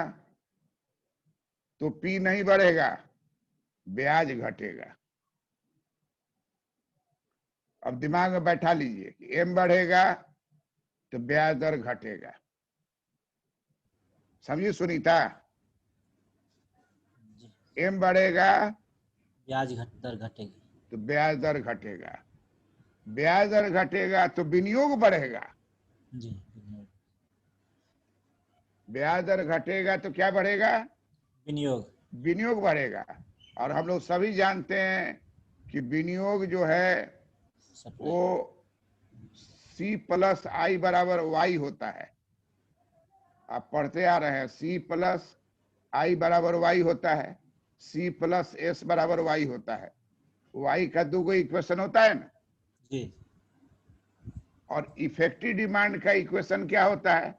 तो पी नहीं बढ़ेगा, ब्याज घटेगा। अब दिमाग में बैठा लीजिए कि एम बढ़ेगा तो ब्याज दर घटेगा। समझिए सुनीता, एम बढ़ेगा दर घटेगी तो ब्याज दर घटेगा। ब्याज दर घटेगा तो विनियोग बढ़ेगा। जी। ब्याज दर घटेगा तो क्या बढ़ेगा? विनियोग। विनियोग बढ़ेगा। और हम लोग सभी जानते हैं कि विनियोग जो है वो C+I बराबर Y होता है। आप पढ़ते आ रहे हैं, C+I बराबर Y होता है, C+S बराबर Y होता है। Y का 2 इक्वेशन होता है ना जी। और इफेक्टिव डिमांड का इक्वेशन क्या होता है?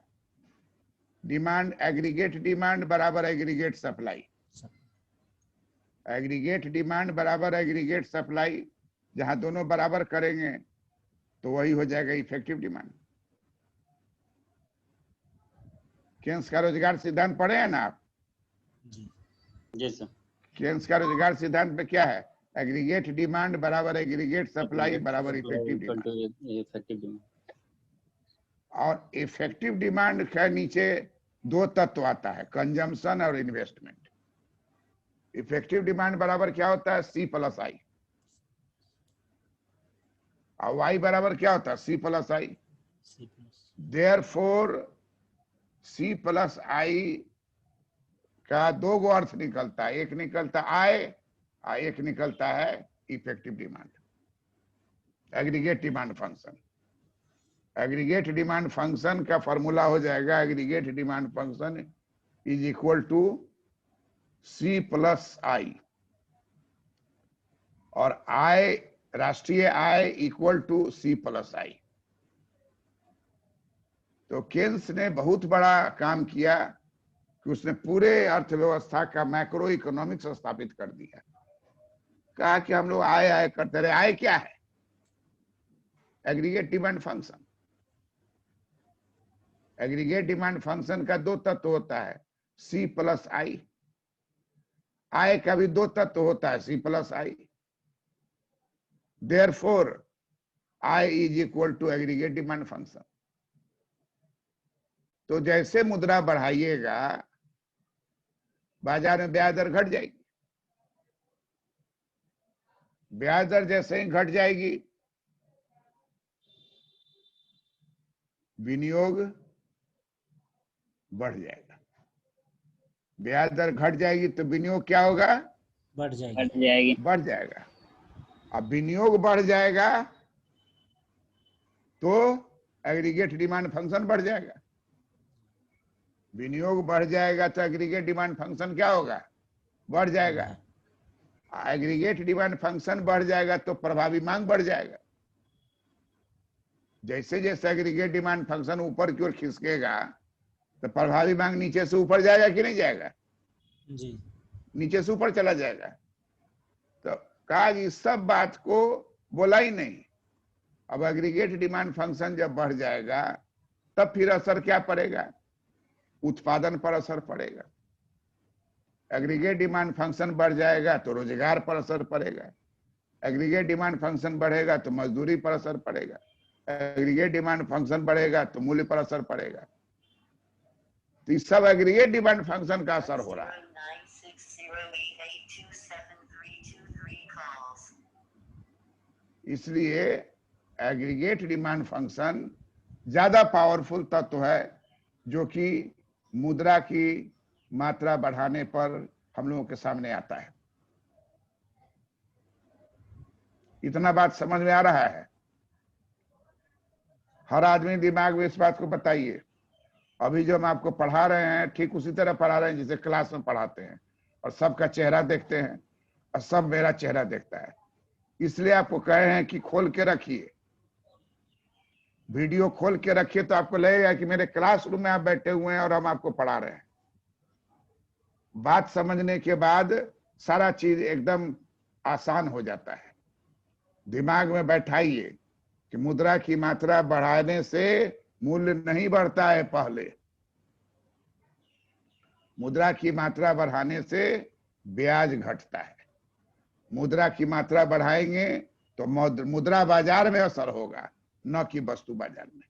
डिमांड, एग्रीगेट डिमांड बराबर एग्रीगेट सप्लाई। एग्रीगेट डिमांड बराबर एग्रीगेट सप्लाई, जहां दोनों बराबर करेंगे तो वही हो जाएगा इफेक्टिव डिमांड। केन्स का रोजगार सिद्धांत पढ़े हैं ना आप? जी सर। केन्स का रोजगार सिद्धांत में क्या है? एग्रीगेट डिमांड बराबर एग्रीगेट सप्लाई बराबर इफेक्टिव डिमांड। और इफेक्टिव डिमांड के नीचे 2 तत्व आता है, कंजम्पशन और इन्वेस्टमेंट। इफेक्टिव डिमांड बराबर क्या होता है? C+I। और Y बराबर क्या होता है? C+I। Therefore C+I का 2 अर्थ निकलता है, एक निकलता आय और एक निकलता है effective demand, aggregate demand function. Aggregate demand function का फॉर्मूला हो जाएगा, aggregate demand function is equal to C+I और आय, राष्ट्रीय आय इक्वल टू C+I। तो केन्स ने बहुत बड़ा काम किया कि उसने पूरे अर्थव्यवस्था का मैक्रो इकोनॉमिक्स स्थापित कर दिया। कहा कि हम लोग आय करते रहे। आय क्या है? Aggregate demand function. Aggregate demand function का 2 तत्व होता है, C+I। आय का भी 2 तत्व होता है, C+I। Therefore I is equal to aggregate demand function. तो जैसे मुद्रा बढ़ाइएगा बाजार में ब्याज दर घट जाएगी। ब्याज दर जैसे ही घट जाएगी विनियोग बढ़ जाएगा। ब्याज दर घट जाएगी तो विनियोग क्या होगा? बढ़ जाएगा। अब विनियोग बढ़ जाएगा तो एग्रीगेट डिमांड फंक्शन बढ़ जाएगा। विनियोग बढ़ जाएगा तो एग्रीगेट डिमांड फंक्शन क्या होगा? बढ़ जाएगा। एग्रीगेट डिमांड फंक्शन बढ़ जाएगा तो प्रभावी मांग बढ़ जाएगा। जैसे जैसे एग्रीगेट डिमांड फंक्शन ऊपर की ओर खिसकेगा तो प्रभावी मांग नीचे से ऊपर जाएगा कि नहीं जाएगा? जी। नीचे से ऊपर चला जाएगा। तो कहा कि सब बात को बोला ही नहीं। अब एग्रीगेट डिमांड फंक्शन जब बढ़ जाएगा तब फिर असर क्या पड़ेगा? उत्पादन पर असर पड़ेगा। एग्रीगेट डिमांड फंक्शन बढ़ जाएगा तो रोजगार पर असर पड़ेगा। एग्रीगेट डिमांड फंक्शन बढ़ेगा तो मजदूरी पर असर पड़ेगा। एग्रीगेट डिमांड फंक्शन बढ़ेगा तो मूल्य पर असर पड़ेगा। तो इस सब एग्रीगेट डिमांड फंक्शन का असर हो रहा है। इसलिए एग्रीगेट डिमांड फंक्शन ज्यादा पावरफुल तत्व है जो कि मुद्रा की मात्रा बढ़ाने पर हम लोगों के सामने आता है। इतना बात समझ में आ रहा है? हर आदमी दिमाग में इस बात को बताइए। अभी जो हम आपको पढ़ा रहे हैं ठीक उसी तरह पढ़ा रहे हैं जैसे क्लास में पढ़ाते हैं, और सबका चेहरा देखते हैं और सब मेरा चेहरा देखता है। इसलिए आपको कहे हैं कि खोल के रखिए, वीडियो खोल के रखिए तो आपको लगेगा कि मेरे क्लासरूम में आप बैठे हुए हैं और हम आपको पढ़ा रहे हैं। बात समझने के बाद सारा चीज एकदम आसान हो जाता है। दिमाग में बैठाइए कि मुद्रा की मात्रा बढ़ाने से मूल्य नहीं बढ़ता है। पहले मुद्रा की मात्रा बढ़ाने से ब्याज घटता है। मुद्रा की मात्रा बढ़ाएंगे तो मुद्रा बाजार में असर होगा, न कि वस्तु बाजार में।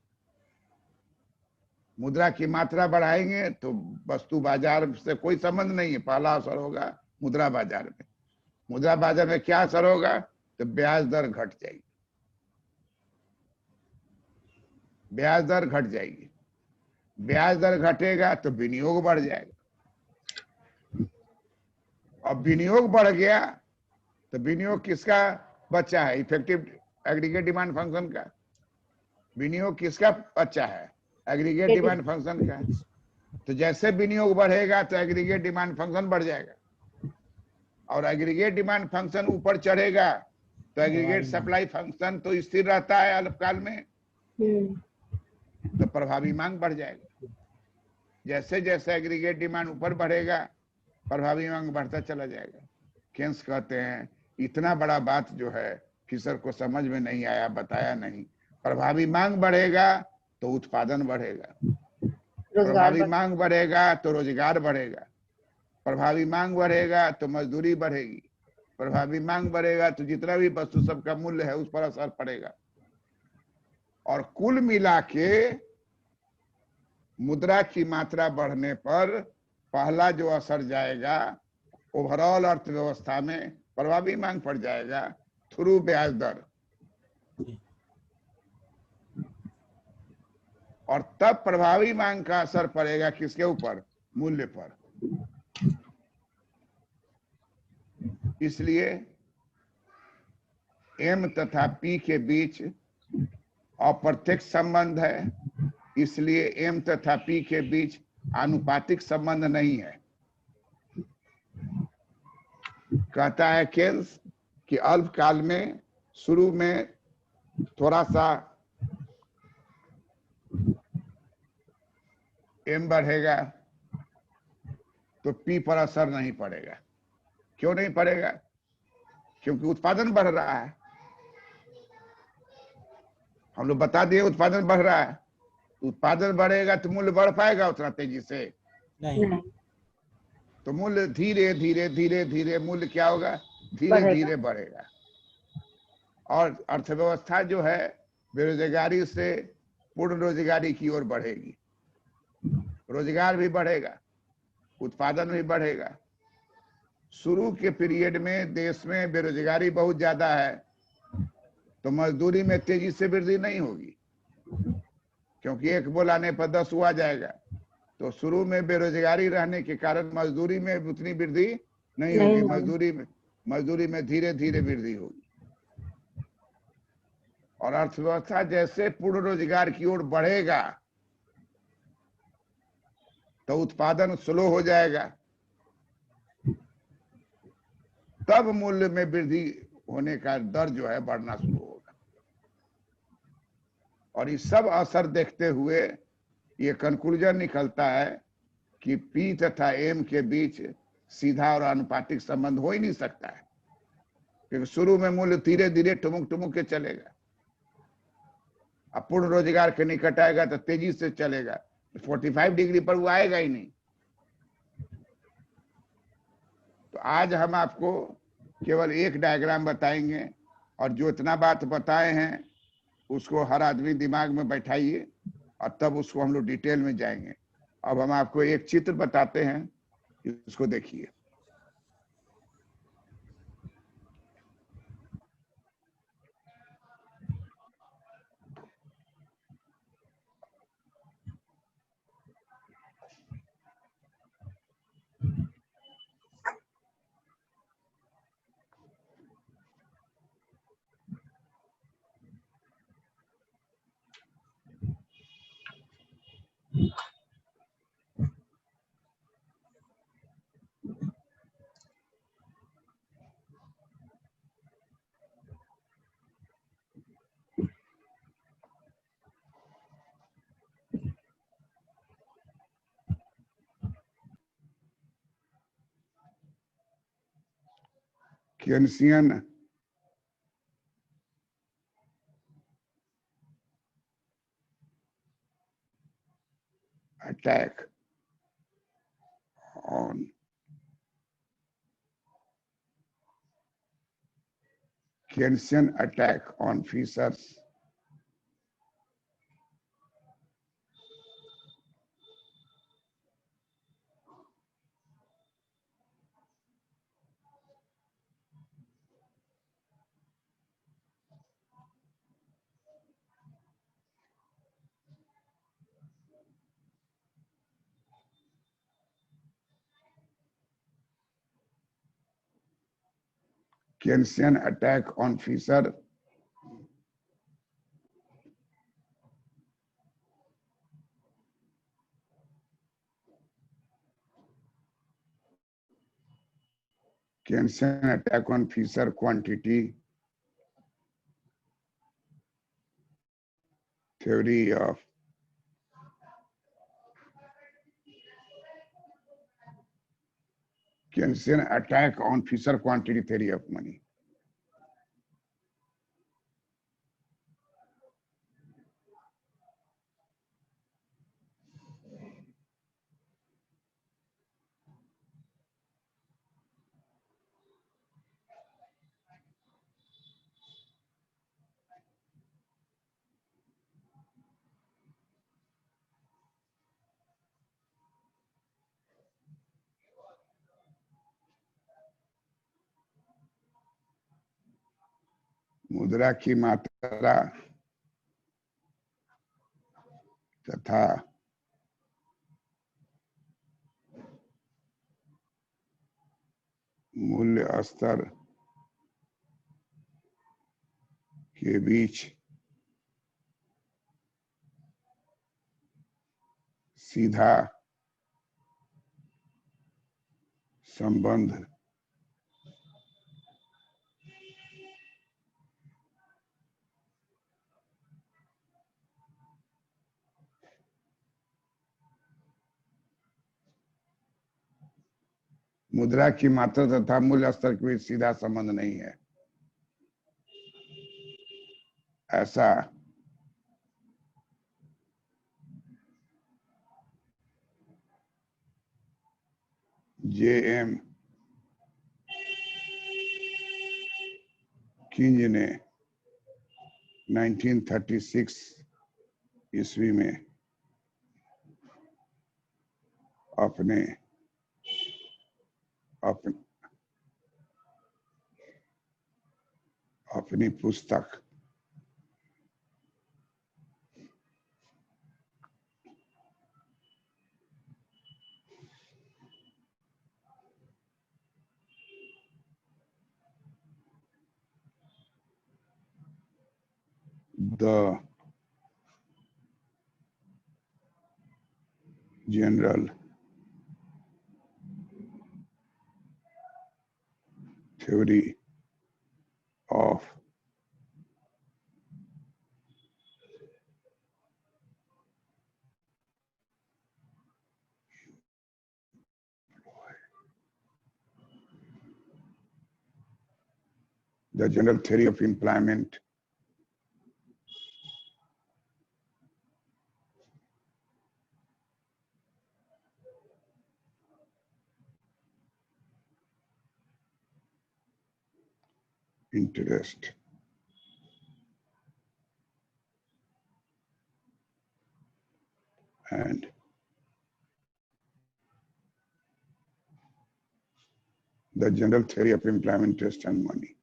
मुद्रा की मात्रा बढ़ाएंगे तो वस्तु बाजार से कोई संबंध नहीं है। पहला असर होगा मुद्रा बाजार में। मुद्रा बाजार में क्या असर होगा? तो ब्याज दर घट जाएगी। ब्याज दर घट जाएगी। ब्याज दर घटेगा तो विनियोग बढ़ जाएगा, और विनियोग बढ़ गया तो विनियोग किसका बच्चा है? इफेक्टिव एग्रीगेट डिमांड फंक्शन का। विनियोग किसका बच्चा है? एग्रीगेट डिमांड फंक्शन का। तो जैसे विनियोग बढ़ेगा तो एग्रीगेट डिमांड फंक्शन बढ़ जाएगा, और एग्रीगेट डिमांड फंक्शन ऊपर चढ़ेगा तो एग्रीगेट सप्लाई फंक्शन तो स्थिर रहता है अल्पकाल में, तो प्रभावी मांग बढ़ जाएगा। जैसे जैसे एग्रीगेट डिमांड ऊपर बढ़ेगा प्रभावी मांग बढ़ता चला जाएगा। केन्स कहते हैं इतना बड़ा बात जो है फिशर को समझ में नहीं आया, बताया नहीं। प्रभावी मांग बढ़ेगा तो उत्पादन बढ़ेगा, प्रभावी मांग बढ़ेगा तो रोजगार बढ़ेगा, प्रभावी मांग बढ़ेगा तो मजदूरी बढ़ेगी, प्रभावी मांग बढ़ेगा तो जितना भी वस्तु सबका मूल्य है उस पर असर पड़ेगा। और कुल मिला के मुद्रा की मात्रा बढ़ने पर पहला जो असर जाएगा ओवरऑल अर्थव्यवस्था में प्रभावी मांग पड़ जाएगा थ्रू ब्याज दर, और तब प्रभावी मांग का असर पड़ेगा किसके ऊपर? मूल्य पर। इसलिए एम तथा पी के बीच अप्रत्यक्ष संबंध है, इसलिए एम तथा पी के बीच आनुपातिक संबंध नहीं है। कहता है केन्स कि अल्पकाल में शुरू में थोड़ा सा एम बढ़ेगा तो पी पर असर नहीं पड़ेगा। क्यों नहीं पड़ेगा? क्योंकि उत्पादन बढ़ रहा है। हम लोग बता दिए उत्पादन बढ़ रहा है, उत्पादन बढ़ेगा तो मूल्य बढ़ पाएगा उतना तेजी से? नहीं। तो मूल्य धीरे धीरे धीरे धीरे मूल्य क्या होगा? धीरे धीरे बढ़ेगा। और अर्थव्यवस्था जो है बेरोजगारी से पूर्ण रोजगारी की ओर बढ़ेगी, रोजगार भी बढ़ेगा, उत्पादन भी बढ़ेगा। शुरू के पीरियड में देश में बेरोजगारी बहुत ज्यादा है तो मजदूरी में तेजी से वृद्धि नहीं होगी, क्योंकि एक बोल आने पर 10 हुआ जाएगा। तो शुरू में बेरोजगारी रहने के कारण मजदूरी में उतनी वृद्धि नहीं होगी, मजदूरी में धीरे धीरे वृद्धि होगी। और अर्थव्यवस्था जैसे पूर्ण रोजगार की ओर बढ़ेगा तो उत्पादन स्लो हो जाएगा, तब मूल्य में वृद्धि होने का दर जो है बढ़ना शुरू होगा। और इस सब असर देखते हुए ये कंक्लूजन निकलता है कि पी तथा एम के बीच सीधा और आनुपातिक संबंध हो ही नहीं सकता है, क्योंकि शुरू में मूल्य धीरे धीरे ठुमुक ठुमुक के चलेगा, अब पूर्ण रोजगार के निकट आएगा तो तेजी से चलेगा, 45 डिग्री पर वो आएगा ही नहीं। तो आज हम आपको केवल एक डायग्राम बताएंगे, और जो इतना बात बताए हैं उसको हर आदमी दिमाग में बैठाइए और तब उसको हम लोग डिटेल में जाएंगे। अब हम आपको एक चित्र बताते हैं, इसको देखिए। Keynesian attack on Keynesian attack on Fisher's Keynesian attack on Fisher. Keynesian attack on Fisher quantity theory of Keynesian attack on Fisher quantity theory of money. मुद्रा की मात्रा तथा मूल्य स्तर के बीच सीधा संबंध मुद्रा की मात्रा तथा मूल्य स्तर के बीच सीधा संबंध नहीं है, ऐसा J.M. किंज ने 1936 ईस्वी में अपनी पुस्तक the general theory of the general theory of employment interest and the general theory of employment, interest and money.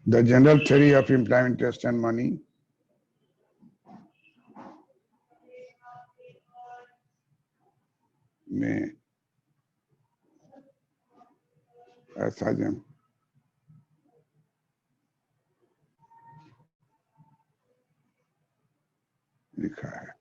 The general theory of employment, interest and money में ऐसा लिखा है।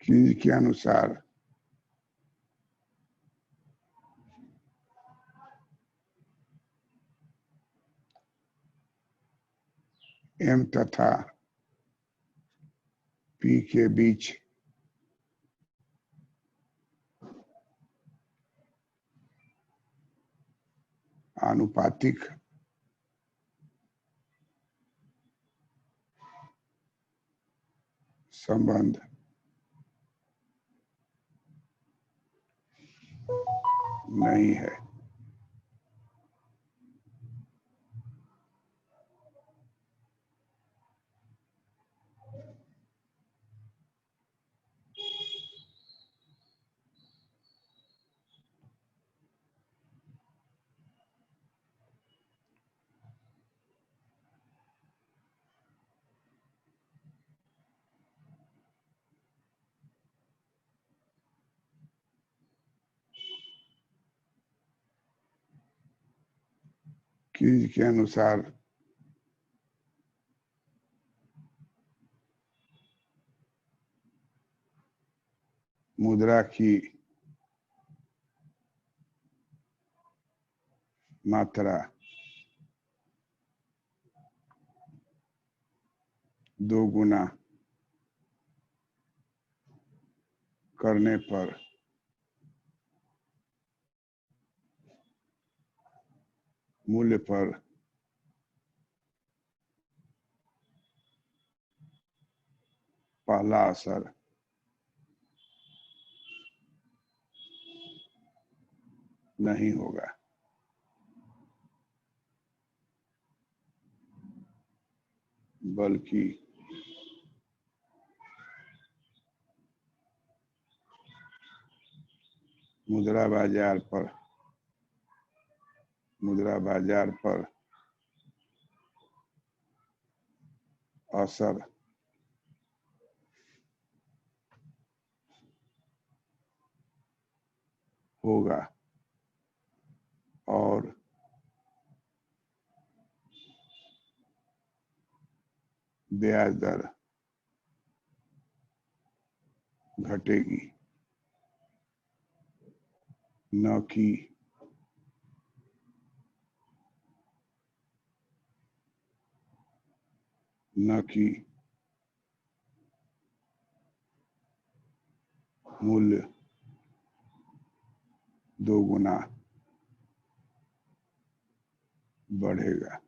चीज के अनुसार एम तथा पी के बीच आनुपातिक संबंध नहीं है। चीज के अनुसार मुद्रा की मात्रा 2 गुना करने पर मूल्य पर पहला असर नहीं होगा। बल्कि मुद्रा बाजार पर असर होगा और ब्याज दर घटेगी, न कि मूल्य 2 गुना बढ़ेगा।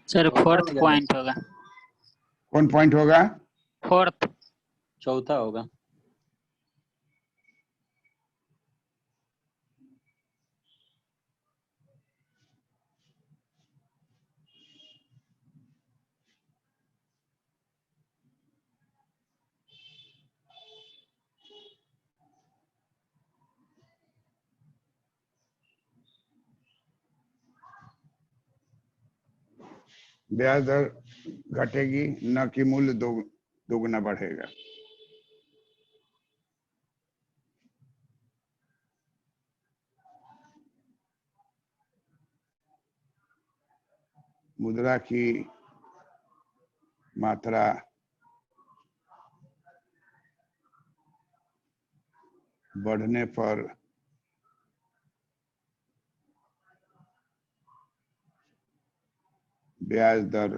सर 4th पॉइंट होगा। कौन पॉइंट होगा? 4th। चौथा होगा। ब्याज दर घटेगी, न कि मूल्य दोगुना बढ़ेगा। मुद्रा की मात्रा बढ़ने पर ब्याज दर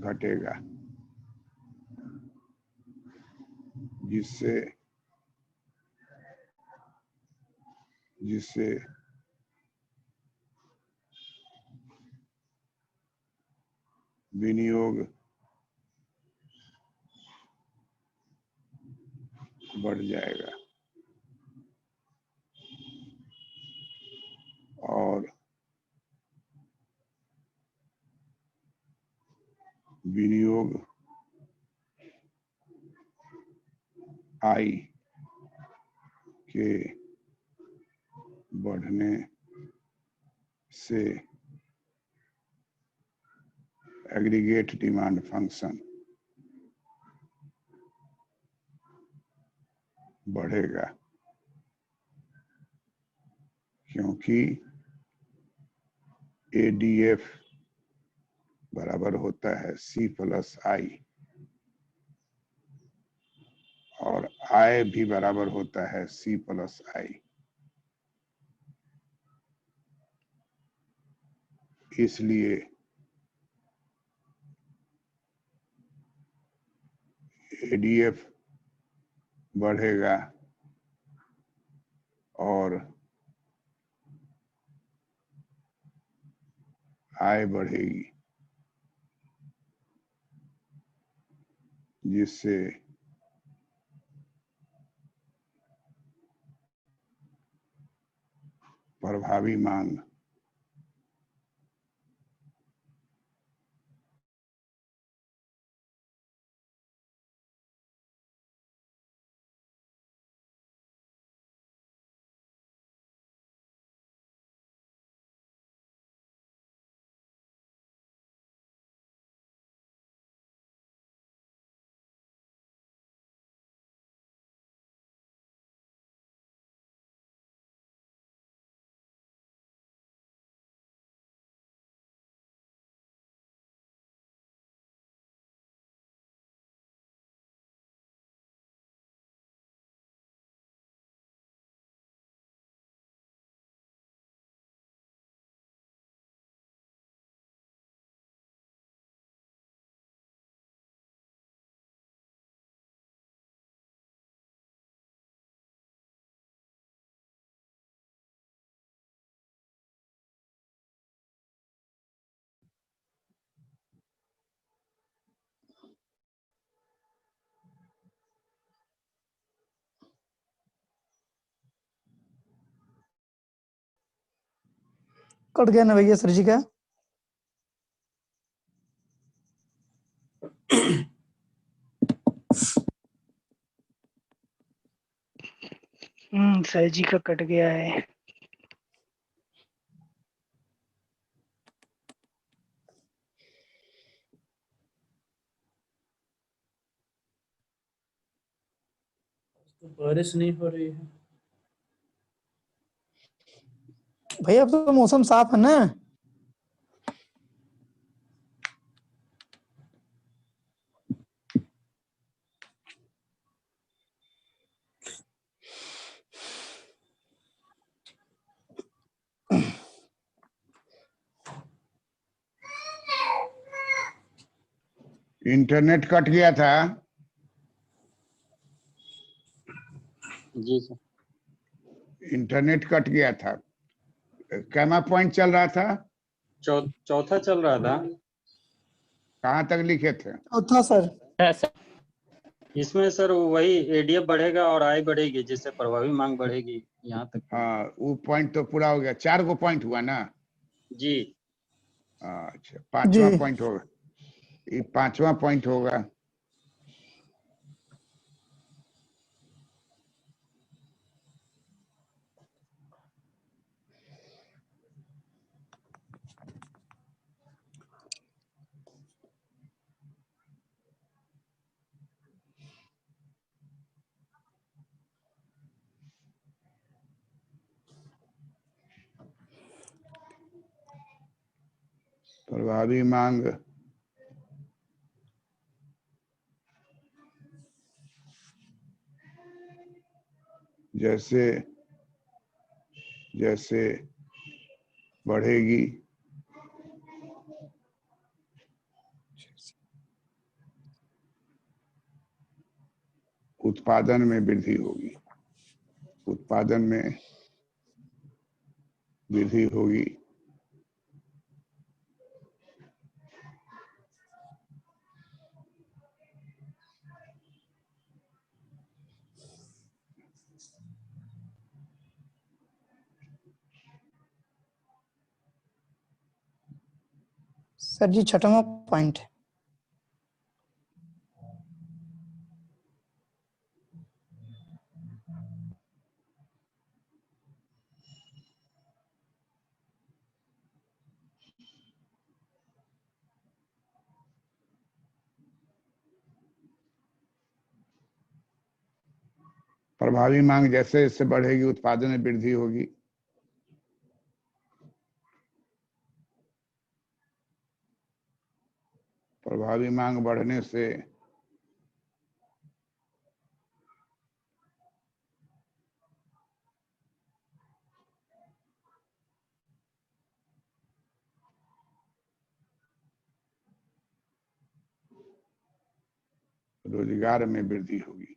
घटेगा, जिससे विनियोग बढ़ जाएगा और विनियोग आय के बढ़ने से एग्रीगेट डिमांड फंक्शन बढ़ेगा, क्योंकि एडीएफ बराबर होता है सी प्लस आई और आय भी बराबर होता है सी प्लस आई। इसलिए एडीएफ बढ़ेगा और आय बढ़ेगी, जिससे प्रभावी मांग कट गया ना भैया सर जी का? सर जी का कट गया है। तो बारिश नहीं हो रही है भैया, अब तो मौसम साफ है ना? इंटरनेट कट गया था। जी सर। इंटरनेट कट गया था। कैमा पॉइंट चल रहा था? चौथा चल रहा था। कहाँ तक लिखे थे? चौथा सर। इसमें सर वही एडीएफ बढ़ेगा और आय बढ़ेगी, जिससे प्रभावी मांग बढ़ेगी, यहाँ तक। हाँ, वो पॉइंट तो पूरा हो गया। 4 गो पॉइंट हुआ ना? जी। अच्छा, 5वां पॉइंट होगा। ये 5वां पॉइंट होगा। प्रभावी मांग जैसे जैसे बढ़ेगी उत्पादन में वृद्धि होगी, उत्पादन में वृद्धि होगी। सर जी 6वां पॉइंट। प्रभावी मांग जैसे जैसे बढ़ेगी उत्पादन में वृद्धि होगी। प्रभावी मांग बढ़ने से रोजगार में वृद्धि होगी।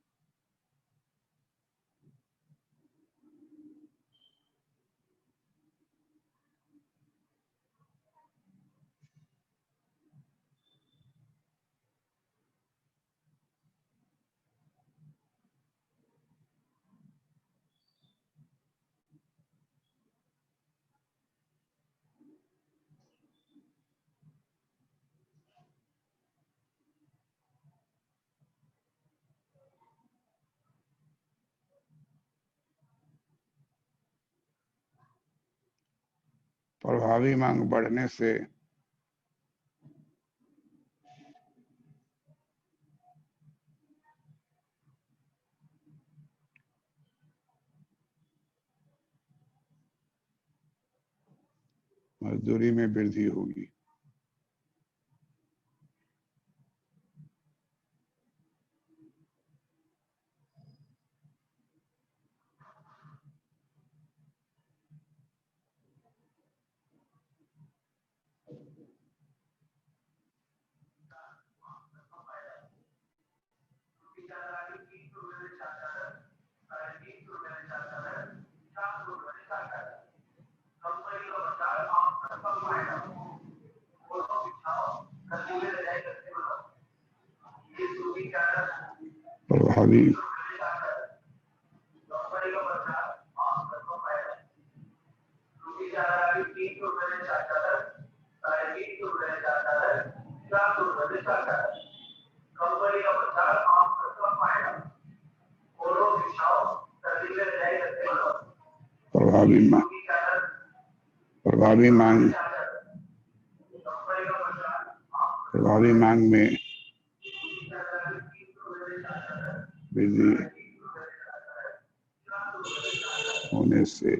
प्रभावी मांग बढ़ने से मजदूरी में वृद्धि होगी। प्रभावी प्रभावी मांग प्रभावी मांग में वृद्धि होने से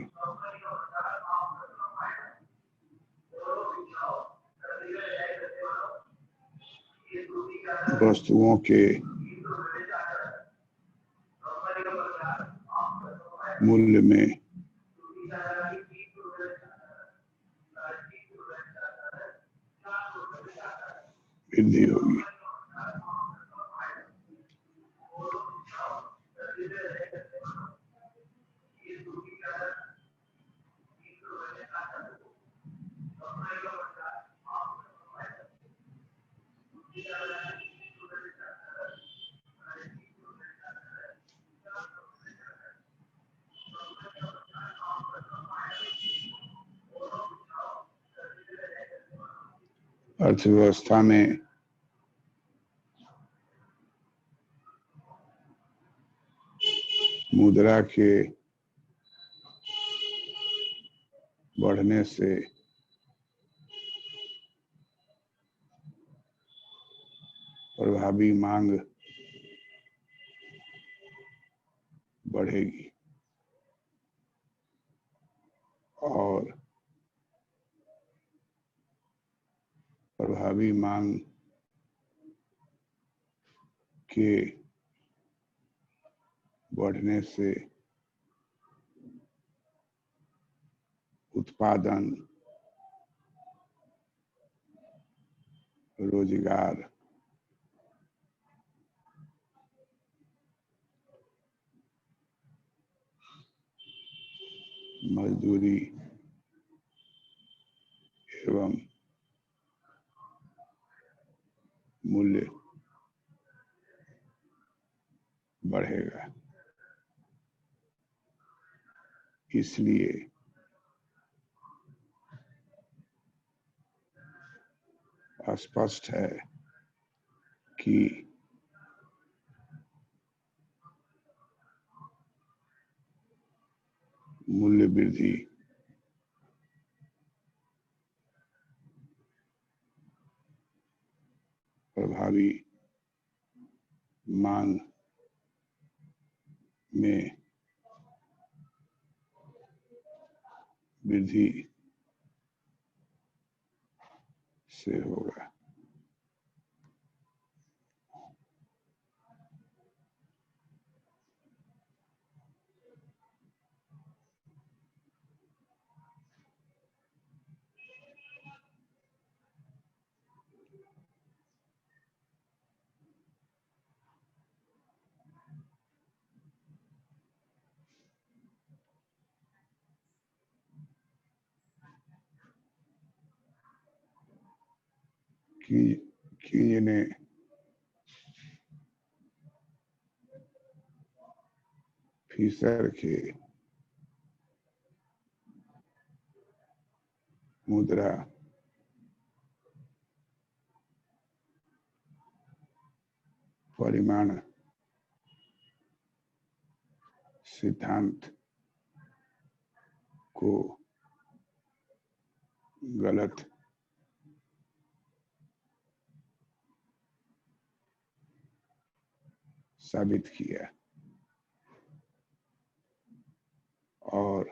वस्तुओं के मूल्य में वृद्धि होगी। अर्थव्यवस्था में मुद्रा के बढ़ने से प्रभावी मांग बढ़ेगी और प्रभावी मांग के बढ़ने से उत्पादन, रोजगार, मजदूरी एवं मूल्य बढ़ेगा। इसलिए स्पष्ट है कि मूल्य वृद्धि प्रभावी मांग में वृद्धि से होगा। कीज ने फिशर के मुद्रा परिमाण सिद्धांत को गलत साबित किया और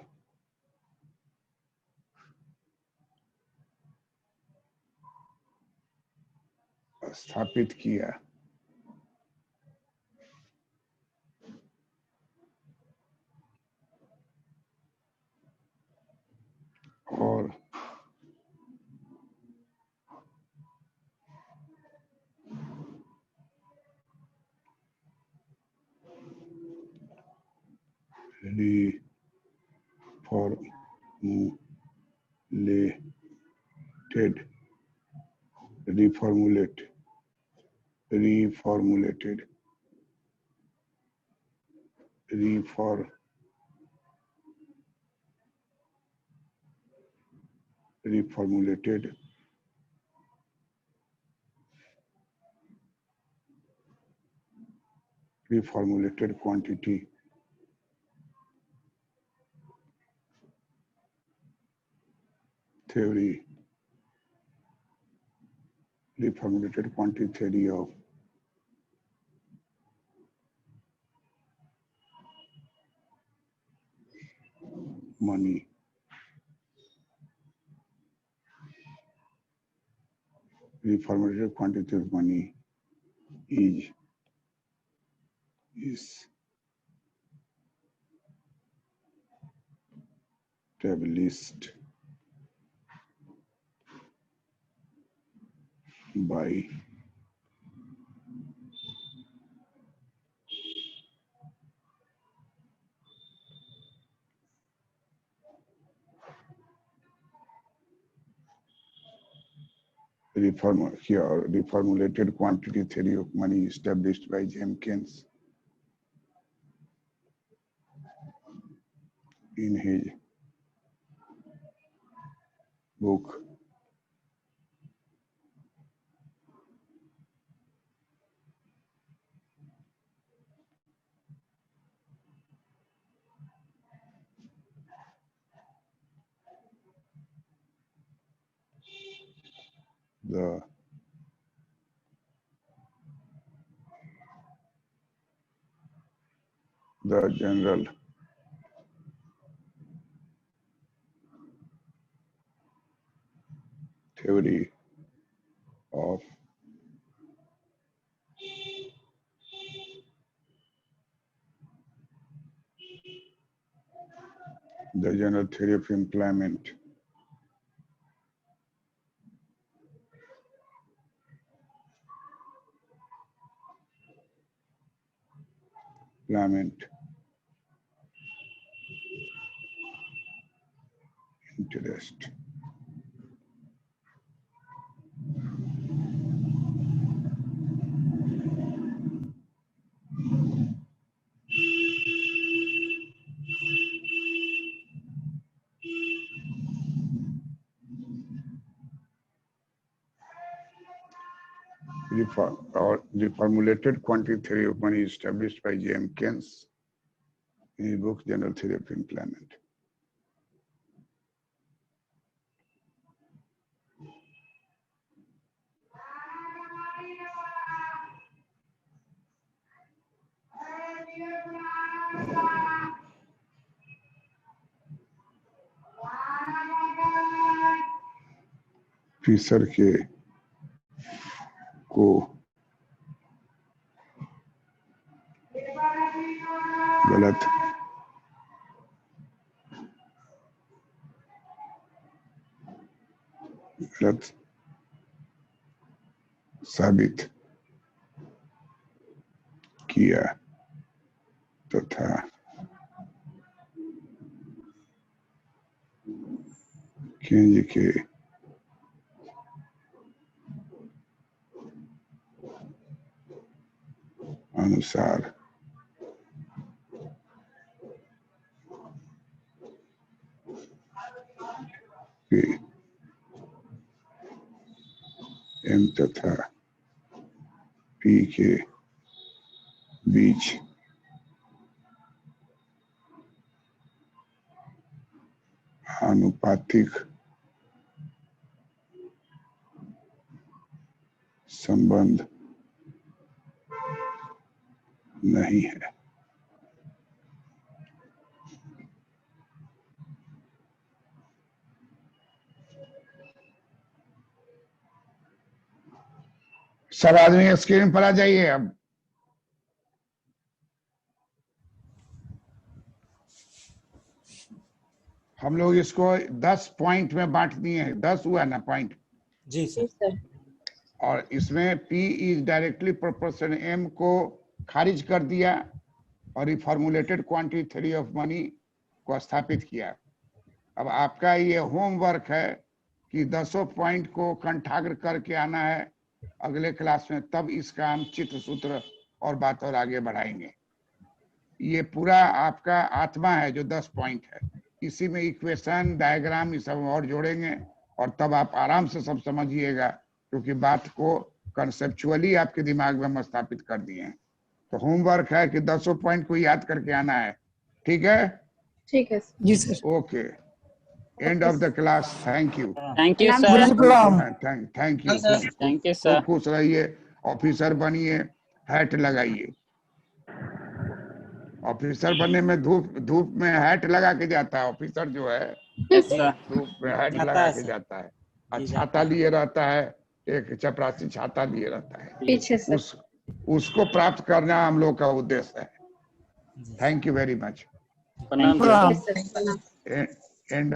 स्थापित किया और reformulated quantity theory, reformulated quantity theory of money reformulated quantity of money is established by reformulated quantity theory of money established by James Keynes in his book the general theory Off. The general theory of employment. Employment. Interest. Reformulated quantity theory of money established by J.M. Keynes in his book General Theory of Employment. Fisher के को गलत साबित किया तथा केंज के अनुसार M तथा P के बीच आनुपातिक संबंध नहीं है। सब आदमी स्क्रीन पर आ जाइए। अब हम लोग इसको 10 पॉइंट में बांट दिए हैं। 10 हुआ ना पॉइंट? जी सर। और इसमें P is directly proportional M को खारिज कर दिया और रिफॉर्मुलेटेड क्वांटिटी थ्योरी ऑफ मनी को स्थापित किया। अब आपका ये होमवर्क है कि 10 पॉइंट को कंठाग्र करके आना है अगले क्लास में, तब इसका हम चित्र सूत्र और बात और आगे बढ़ाएंगे। ये पूरा आपका आत्मा है जो 10 पॉइंट है। इसी में इक्वेशन डायग्राम ये सब और जोड़ेंगे और तब आप आराम से सब समझिएगा, क्योंकि बात को कंसेप्चुअली आपके दिमाग में हम स्थापित कर दिए हैं। तो होमवर्क है कि 10 पॉइंट को याद करके आना है। ठीक है? ठीक है जी sir. Okay, end of the class. Thank you. Thank you sir. Thank you. Thank you sir. खुश रहिए, ऑफिसर बनिए, हैट लगाइए। ऑफिसर बनने में धूप में हैट लगा के जाता है। ऑफिसर जो है धूप में हैट लगा के जाता है और छाता लिए रहता है, एक चपरासी छाता लिए रहता है। पीछे से उसको प्राप्त करना हम लोग का उद्देश्य है। Thank you very much. प्रणाम। प्रणाम। एंड